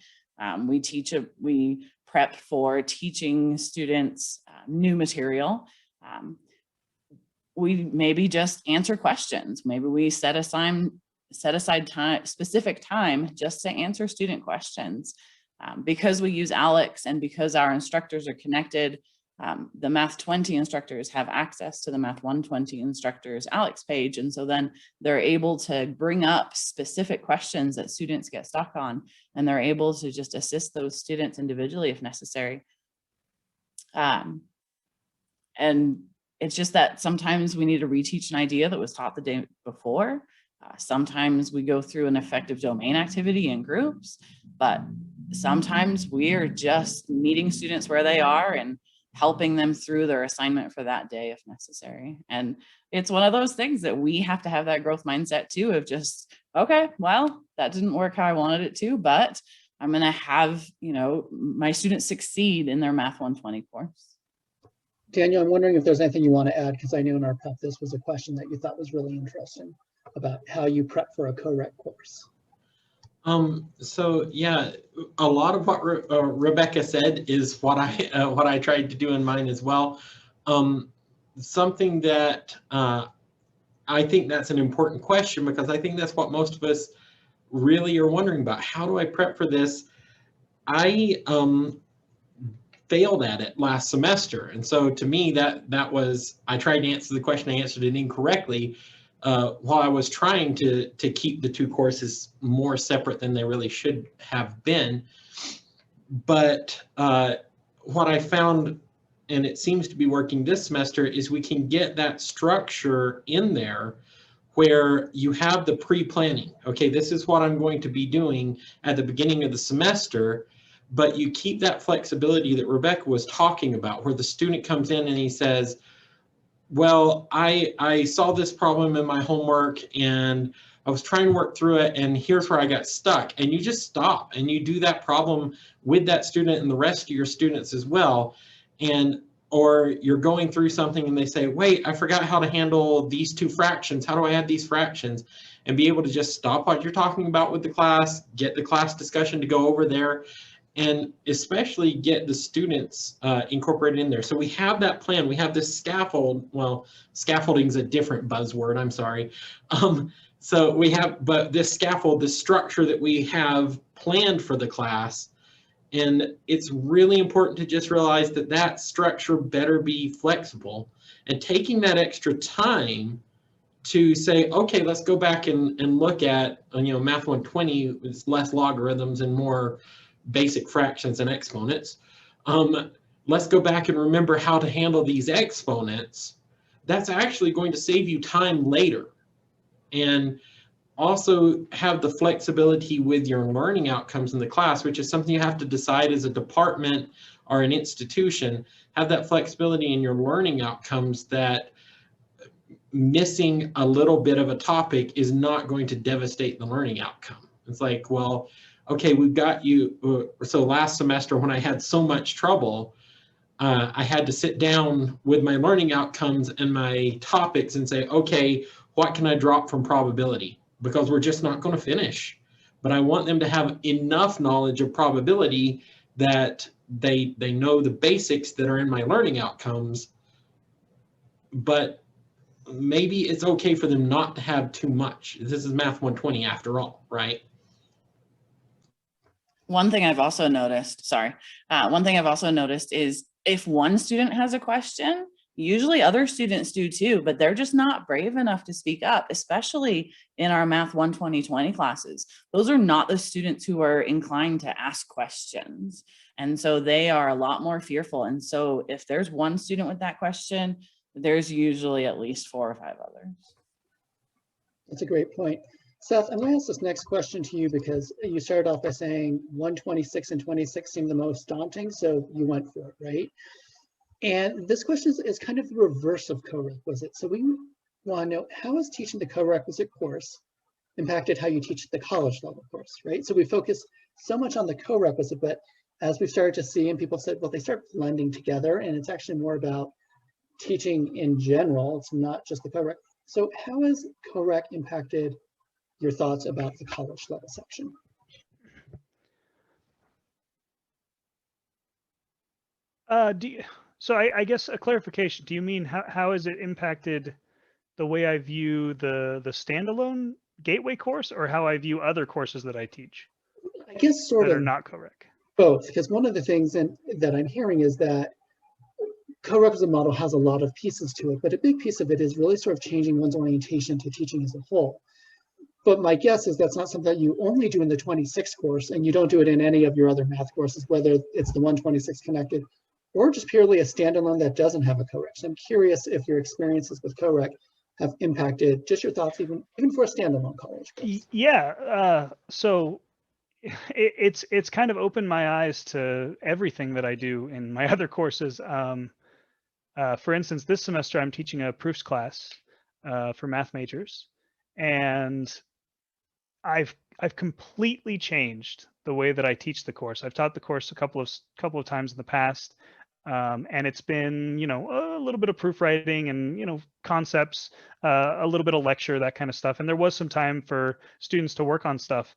We prep for teaching students new material. we maybe just answer questions. Maybe we set aside time, specific time just to answer student questions. Because we use ALEX and because our instructors are connected, the Math 20 instructors have access to the Math 120 instructors ALEX page. And so then they're able to bring up specific questions that students get stuck on, and they're able to just assist those students individually if necessary. And it's just that sometimes we need to reteach an idea that was taught the day before. Sometimes we go through an effective domain activity in groups, but sometimes we are just meeting students where they are and helping them through their assignment for that day if necessary. And it's one of those things that we have to have that growth mindset too, of just, okay, well, that didn't work how I wanted it to, but I'm going to have, you know, my students succeed in their Math 120 course. Daniel, I'm wondering if there's anything you want to add, because I know in our prep this was a question that you thought was really interesting about how you prep for a co-rec course. So yeah, a lot of what Rebecca said is what I tried to do in mine as well. Something that I think that's an important question, because I think that's what most of us really are wondering about. How do I prep for this? I failed at it last semester, and so to me that was, I tried to answer the question, I answered it incorrectly. While I was trying to keep the two courses more separate than they really should have been. But what I found, and it seems to be working this semester, is we can get that structure in there where you have the pre-planning. Okay, this is what I'm going to be doing at the beginning of the semester, but you keep that flexibility that Rebecca was talking about, where the student comes in and he says, well, I saw this problem in my homework and I was trying to work through it, and here's where I got stuck. And you just stop and you do that problem with that student and the rest of your students as well. And or you're going through something and they say, wait, I forgot how to handle these two fractions. How do I add these fractions? And be able to just stop what you're talking about with the class, get the class discussion to go over there, and especially get the students incorporated in there. So we have that plan, we have this scaffold. Well, scaffolding is a different buzzword, I'm sorry. So we have, but this scaffold, this structure that we have planned for the class, and it's really important to just realize that that structure better be flexible, and taking that extra time to say, okay, let's go back and look at, you know, Math 120 is less logarithms and more basic fractions and exponents. Let's go back and remember how to handle these exponents. That's actually going to save you time later. And also have the flexibility with your learning outcomes in the class, which is something you have to decide as a department or an institution. Have that flexibility in your learning outcomes, that missing a little bit of a topic is not going to devastate the learning outcome. It's like, well, okay, we've got you. So last semester when I had so much trouble, I had to sit down with my learning outcomes and my topics and say, okay, what can I drop from probability? Because we're just not going to finish. But I want them to have enough knowledge of probability that they know the basics that are in my learning outcomes, but maybe it's okay for them not to have too much. This is Math 120 after all, right? One thing I've also noticed, is if one student has a question, usually other students do too, but they're just not brave enough to speak up, especially in our Math 120 classes. Those are not the students who are inclined to ask questions. And so they are a lot more fearful. And so if there's one student with that question, there's usually at least 4 or 5 others. That's a great point. Seth, I'm going to ask this next question to you because you started off by saying 126 and 26 seem the most daunting, so you went for it, right? And this question is kind of the reverse of co-requisite. So we want to know, how has teaching the co-requisite course impacted how you teach the college level course, right? So we focus so much on the co-requisite, but as we've started to see, and people said, well, they start blending together, and it's actually more about teaching in general. It's not just the co-rec. So how has co-rec impacted your thoughts about the college level section? So I guess a clarification, do you mean how has it impacted the way I view the standalone gateway course, or how I view other courses that I teach I guess sort that of are not co-rec? both, because one of the things that I'm hearing is that co-requisite model has a lot of pieces to it, but a big piece of it is really sort of changing one's orientation to teaching as a whole. But my guess is that's not something that you only do in the 26 course, and you don't do it in any of your other math courses, whether it's the 126 connected or just purely a standalone that doesn't have a co-rec. So I'm curious if your experiences with co-rec have impacted just your thoughts, even for a standalone college course. Yeah, so it's kind of opened my eyes to everything that I do in my other courses. For instance, this semester I'm teaching a proofs class for math majors, and I've completely changed the way that I teach the course. I've taught the course a couple of times in the past, and it's been, you know, a little bit of proofwriting and, you know, concepts, a little bit of lecture, that kind of stuff. And there was some time for students to work on stuff,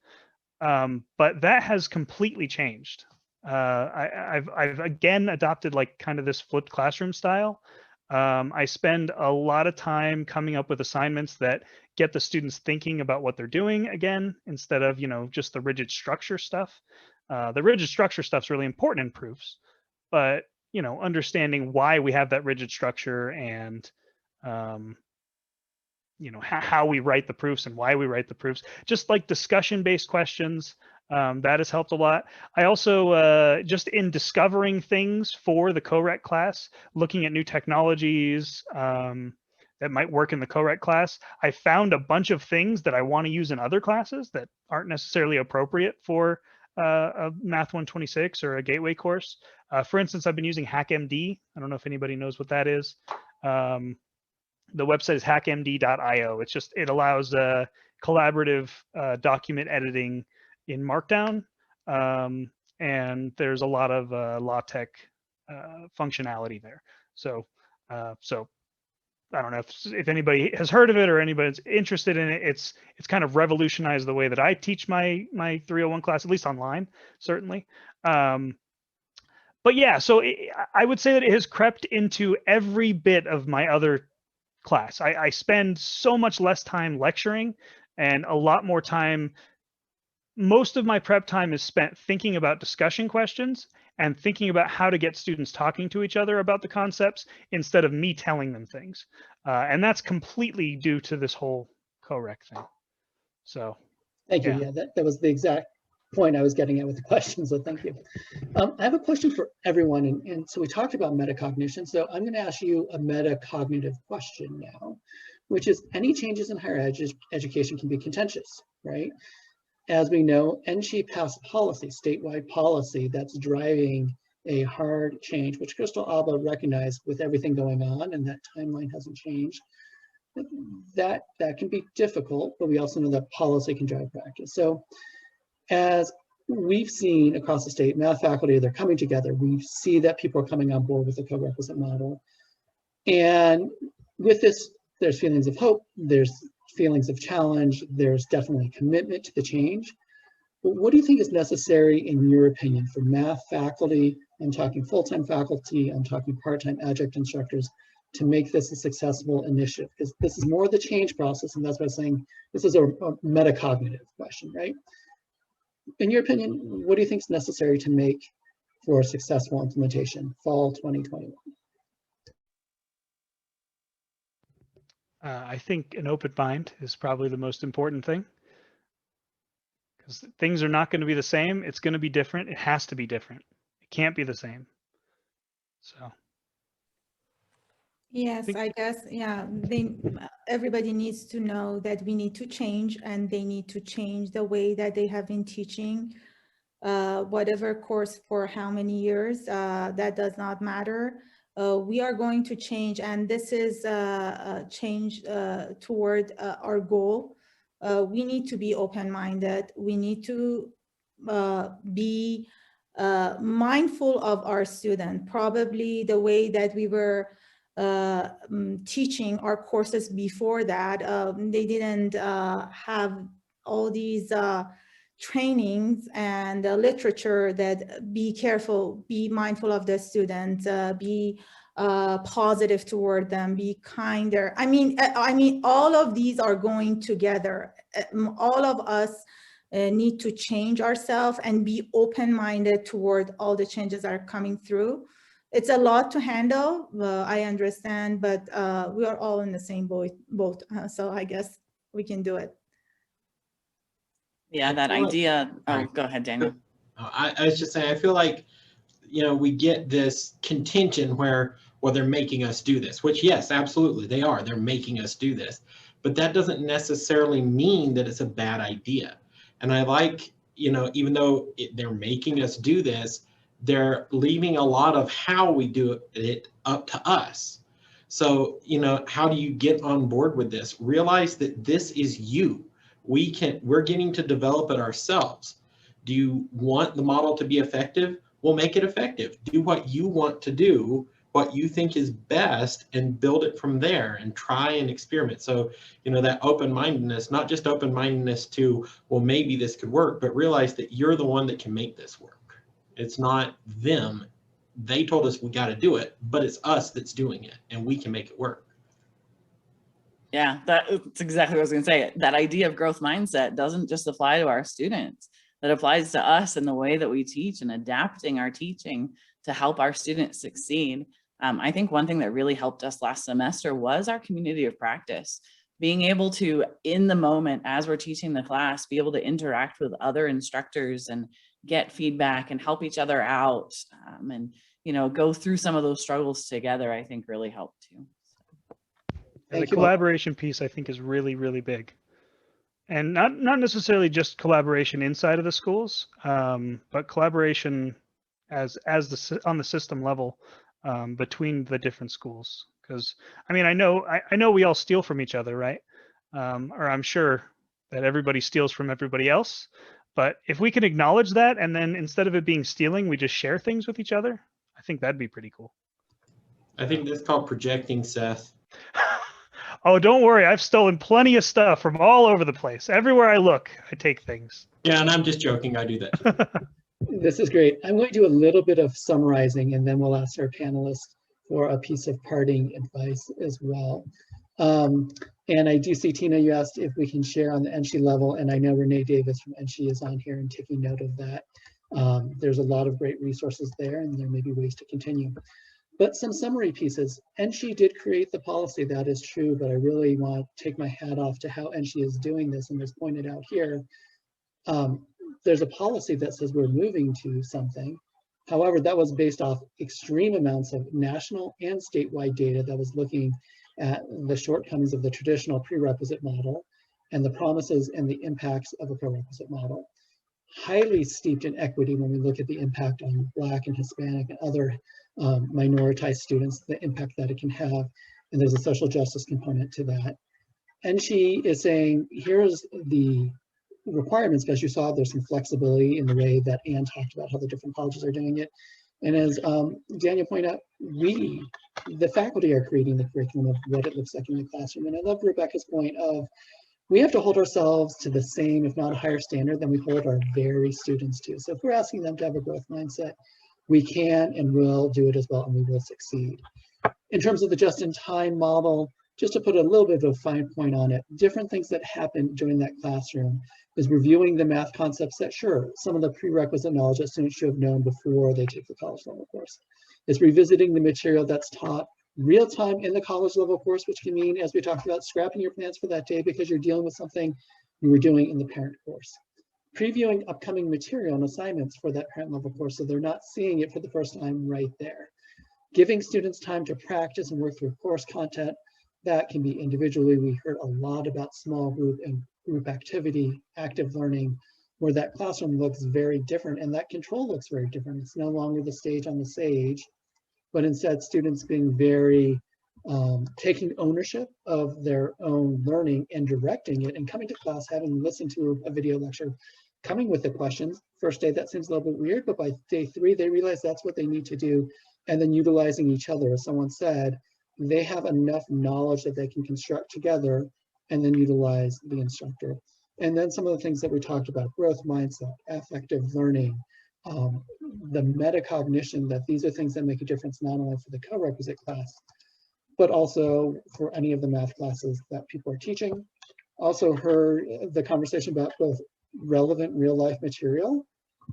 but that has completely changed. I've again adopted like kind of this flipped classroom style. I spend a lot of time coming up with assignments that get the students thinking about what they're doing again, instead of, you know, just the rigid structure stuff. The rigid structure stuff's really important in proofs, but, you know, understanding why we have that rigid structure and, you know, how we write the proofs and why we write the proofs, just like discussion-based questions, that has helped a lot. I also, just in discovering things for the co-rec class, looking at new technologies that might work in the co-rec class, I found a bunch of things that I want to use in other classes that aren't necessarily appropriate for a Math 126 or a gateway course. For instance, I've been using HackMD. I don't know if anybody knows what that is. The website is hackmd.io. It allows collaborative document editing in Markdown, and there's a lot of LaTeX functionality there. So I don't know if anybody has heard of it or anybody's interested in it. It's kind of revolutionized the way that I teach my 301 class, at least online, certainly. But yeah, so I would say that it has crept into every bit of my other class. I spend so much less time lecturing and a lot more time. Most of my prep time is spent thinking about discussion questions and thinking about how to get students talking to each other about the concepts instead of me telling them things. And that's completely due to this whole co-rec thing. So Thank you. Yeah, that was the exact point I was getting at with the question, so thank you. I have a question for everyone, and so we talked about metacognition, so I'm going to ask you a metacognitive question now, which is, any changes in higher education can be contentious, right? As we know, NC passed policy, statewide policy, that's driving a hard change, which Crystal Alba recognized with everything going on, and that timeline hasn't changed. That can be difficult, but we also know that policy can drive practice. So as we've seen across the state, math faculty, they're coming together. We see that people are coming on board with the co-requisite model. And with this, there's feelings of hope, there's feelings of challenge, there's definitely commitment to the change. But what do you think is necessary, in your opinion, for math faculty? I'm talking full-time faculty, I'm talking part-time adjunct instructors, to make this a successful initiative? Because this is more of the change process, and that's why I'm saying this is a metacognitive question, right? In your opinion, what do you think is necessary to make for a successful implementation, fall 2021? I think an open mind is probably the most important thing, because things are not going to be the same. It's going to be different. It has to be different. It can't be the same. So. Yes, I guess, yeah, everybody needs to know that we need to change, and they need to change the way that they have been teaching whatever course for how many years, that does not matter. We are going to change, and this is a change toward our goal. We need to be open-minded. We need to be mindful of our student. Probably the way that we were teaching our courses before that, they didn't have all these trainings and the literature that be careful, be mindful of the student, be positive toward them, be kinder. I mean, all of these are going together. All of us need to change ourselves and be open-minded toward all the changes that are coming through. It's a lot to handle, I understand, but we are all in the same boat, so I guess we can do it. Yeah, that idea. Oh, go ahead, Daniel. I was just saying, I feel like, we get this contention where, well, they're making us do this, which yes, absolutely, they are. They're making us do this. But that doesn't necessarily mean that it's a bad idea. And I like, even though they're making us do this, they're leaving a lot of how we do it up to us. So, how do you get on board with this? Realize that this is you. We're getting to develop it ourselves. Do you want the model to be effective? We'll make it effective. Do what you want to do, what you think is best, and build it from there and try and experiment. So, that open-mindedness, not just open-mindedness to, well, maybe this could work, but realize that you're the one that can make this work. It's not them. They told us we got to do it, but it's us that's doing it, and we can make it work. Yeah, that's exactly what I was going to say. That idea of growth mindset doesn't just apply to our students. That applies to us in the way that we teach and adapting our teaching to help our students succeed. I think one thing that really helped us last semester was our community of practice. Being able to, in the moment, as we're teaching the class, be able to interact with other instructors and get feedback and help each other out, and go through some of those struggles together, I think really helped too. And the collaboration piece, I think, is really, really big. And not necessarily just collaboration inside of the schools, but collaboration on the system level between the different schools. Because I know we all steal from each other, right? Or I'm sure that everybody steals from everybody else. But if we can acknowledge that, and then instead of it being stealing, we just share things with each other, I think that'd be pretty cool. I think that's called projecting, Seth. Oh, don't worry. I've stolen plenty of stuff from all over the place. Everywhere I look, I take things. Yeah, and I'm just joking. I do that. This is great. I'm going to do a little bit of summarizing, and then we'll ask our panelists for a piece of parting advice as well. And I do see, Tina, you asked if we can share on the NSHE level, and I know Renee Davis from NSHE is on here and taking note of that. There's a lot of great resources there, and there may be ways to continue. But some summary pieces. NSHE did create the policy, that is true, but I really want to take my hat off to how NSHE is doing this, and as pointed out here, there's a policy that says we're moving to something. However, that was based off extreme amounts of national and statewide data that was looking at the shortcomings of the traditional prerequisite model and the promises and the impacts of a co-requisite model. Highly steeped in equity when we look at the impact on Black and Hispanic and other minoritized students, the impact that it can have, and there's a social justice component to that. And she is saying, here's the requirements, because you saw there's some flexibility in the way that Anne talked about how the different colleges are doing it. And as Daniel pointed out, we, the faculty, are creating the curriculum of what it looks like in the classroom. And I love Rebecca's point of, we have to hold ourselves to the same, if not a higher standard than we hold our very students to. So if we're asking them to have a growth mindset, we can and will do it as well, and we will succeed. In terms of the just-in-time model, just to put a little bit of a fine point on it, different things that happen during that classroom is reviewing the math concepts that, sure, some of the prerequisite knowledge that students should have known before they take the college level course. It's revisiting the material that's taught real time in the college level course, which can mean, as we talked about, scrapping your plans for that day because you're dealing with something you were doing in the parent course. Previewing upcoming material and assignments for that parent level course so they're not seeing it for the first time right there. Giving students time to practice and work through course content. That can be individually. We heard a lot about small group and group activity, active learning, where that classroom looks very different and that control looks very different. It's no longer the stage on the sage, but instead students being very, taking ownership of their own learning and directing it and coming to class, having listened to a video lecture, coming with the questions. First day, that seems a little bit weird, but by day 3, they realize that's what they need to do. And then utilizing each other, as someone said, they have enough knowledge that they can construct together and then utilize the instructor. And then some of the things that we talked about, growth mindset, affective learning, the metacognition, that these are things that make a difference not only for the co-requisite class, but also for any of the math classes that people are teaching. Also heard the conversation about both relevant real life material,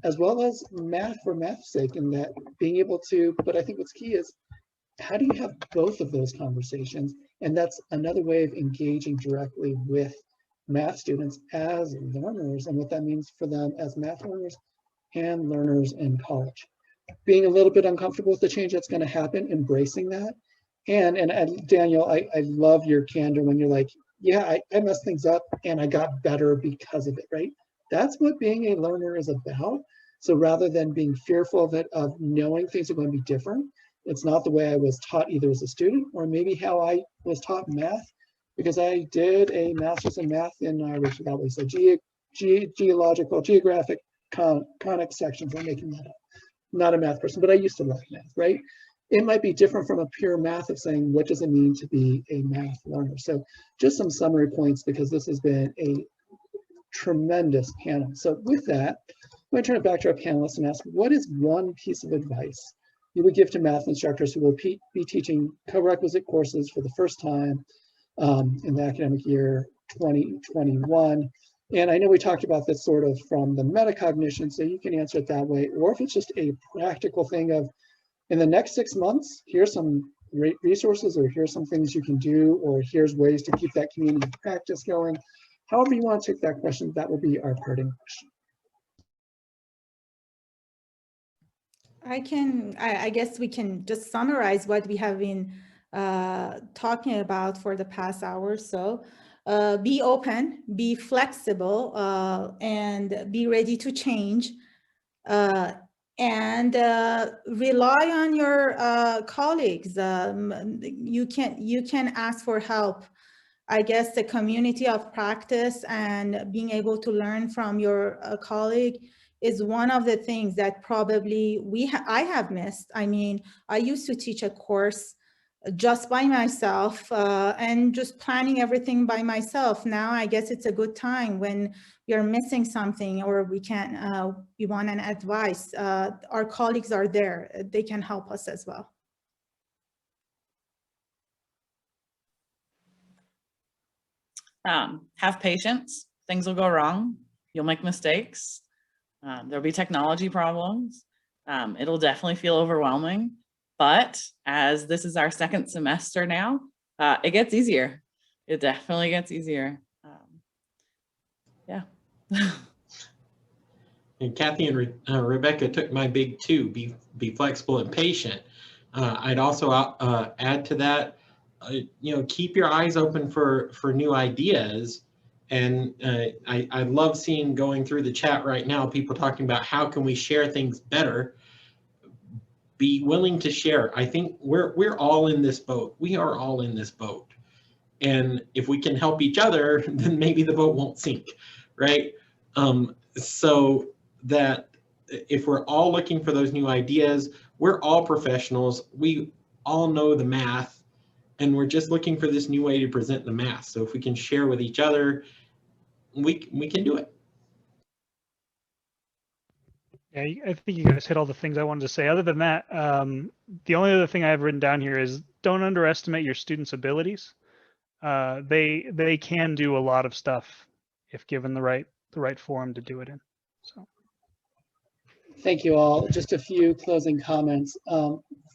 as well as math for math's sake, and that being able to, but I think what's key is, how do you have both of those conversations? And that's another way of engaging directly with math students as learners, and what that means for them as math learners and learners in college. Being a little bit uncomfortable with the change that's going to happen, embracing that. And Daniel, I love your candor when you're like, yeah, I messed things up and I got better because of it, right? That's what being a learner is about. So rather than being fearful of it, of knowing things are going to be different, it's not the way I was taught either as a student or maybe how I was taught math, because I did a master's in math in, I forgot what he said, geographic conic sections. I'm making that up. Not a math person, but I used to love math, right? It might be different from a pure math of saying, what does it mean to be a math learner? So just some summary points, because this has been a tremendous panel. So with that, I'm going to turn it back to our panelists and ask, what is one piece of advice you would give to math instructors who will be teaching co-requisite courses for the first time in the academic year 2021? And I know we talked about this sort of from the metacognition, so you can answer it that way, or if it's just a practical thing of, in the next 6 months, here's some great resources, or here's some things you can do, or here's ways to keep that community practice going. However you want to take that question, that will be our parting question. I guess we can just summarize what we have been talking about for the past hour or so. Be open, be flexible, and be ready to change. And rely on your colleagues. You can ask for help. I guess the community of practice and being able to learn from your colleague is one of the things that probably I have missed. I mean, I used to teach a course just by myself and just planning everything by myself. Now I guess it's a good time when you're missing something or we want an advice. Our colleagues are there. They can help us as well. Have patience. Things will go wrong. You'll make mistakes. There'll be technology problems. It'll definitely feel overwhelming. But as this is our second semester now, it gets easier. It definitely gets easier. Yeah. And Kathy and Rebecca took my big two, be flexible and patient. I'd also add to that, keep your eyes open for new ideas. And I love seeing, going through the chat right now, people talking about how can we share things better. Be willing to share. I think we're all in this boat. We are all in this boat. And if we can help each other, then maybe the boat won't sink, right? So that if we're all looking for those new ideas, we're all professionals. We all know the math, and we're just looking for this new way to present the math. So if we can share with each other, we can do it. Yeah, I think you guys hit all the things I wanted to say. Other than that, the only other thing I have written down here is don't underestimate your students' abilities. They can do a lot of stuff if given the right forum to do it in. So, thank you all. Just a few closing comments.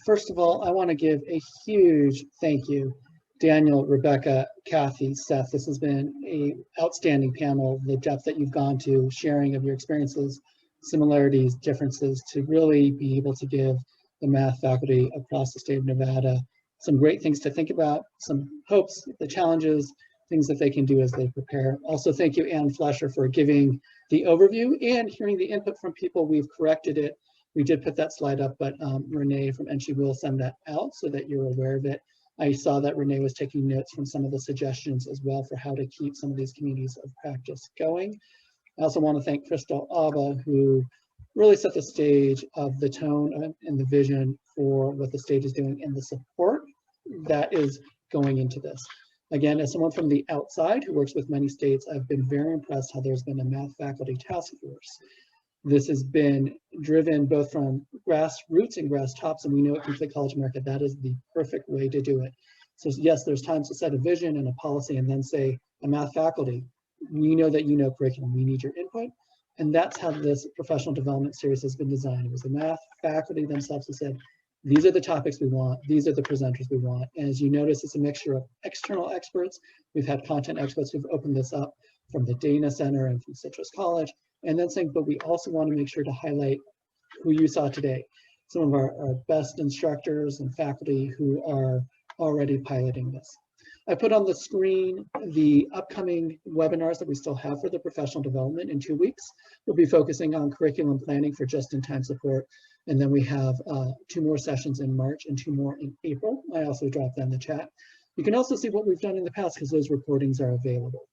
First of all, I want to give a huge thank you, Daniel, Rebecca, Kathy, Seth. This has been an outstanding panel. The depth that you've gone to, sharing of your experiences, similarities, differences, to really be able to give the math faculty across the state of Nevada some great things to think about, some hopes, the challenges, things that they can do as they prepare. Also, thank you, Ann Flesher, for giving the overview and hearing the input from people. We've corrected it. We did put that slide up, but Renee from NC will send that out so that you're aware of it. I saw that Renee was taking notes from some of the suggestions as well for how to keep some of these communities of practice going. I also want to thank Crystal Ava, who really set the stage of the tone and the vision for what the state is doing and the support that is going into this. Again, as someone from the outside who works with many states, I've been very impressed how there's been a math faculty task force. This has been driven both from grassroots and grass tops, and we know at Complete College America that is the perfect way to do it. So yes, there's times to set a vision and a policy and then say, a math faculty, we know that you know curriculum, we need your input. And that's how this professional development series has been designed. It was the math faculty themselves who said, these are the topics we want, these are the presenters we want. And as you notice, it's a mixture of external experts. We've had content experts who've opened this up from the Dana Center and from Citrus College, and then saying, but we also want to make sure to highlight who you saw today, some of our best instructors and faculty who are already piloting this. I put on the screen the upcoming webinars that we still have for the professional development in 2 weeks. We'll be focusing on curriculum planning for just-in-time support. And then we have 2 more sessions in March and 2 more in April. I also dropped that in the chat. You can also see what we've done in the past because those recordings are available.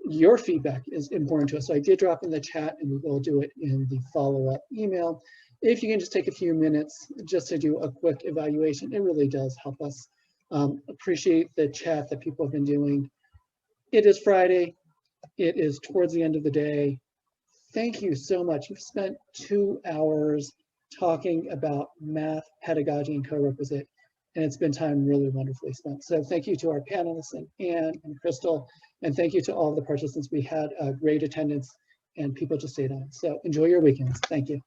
Your feedback is important to us. So I did drop in the chat and we will do it in the follow-up email. If you can just take a few minutes just to do a quick evaluation, it really does help us. Appreciate the chat that people have been doing. It is Friday. It is towards the end of the day. Thank you so much. You've spent 2 hours talking about math, pedagogy, and co-requisite, and it's been time really wonderfully spent. So thank you to our panelists and Anne and Crystal, and thank you to all the participants. We had great attendance and people just stayed on. So enjoy your weekends. Thank you.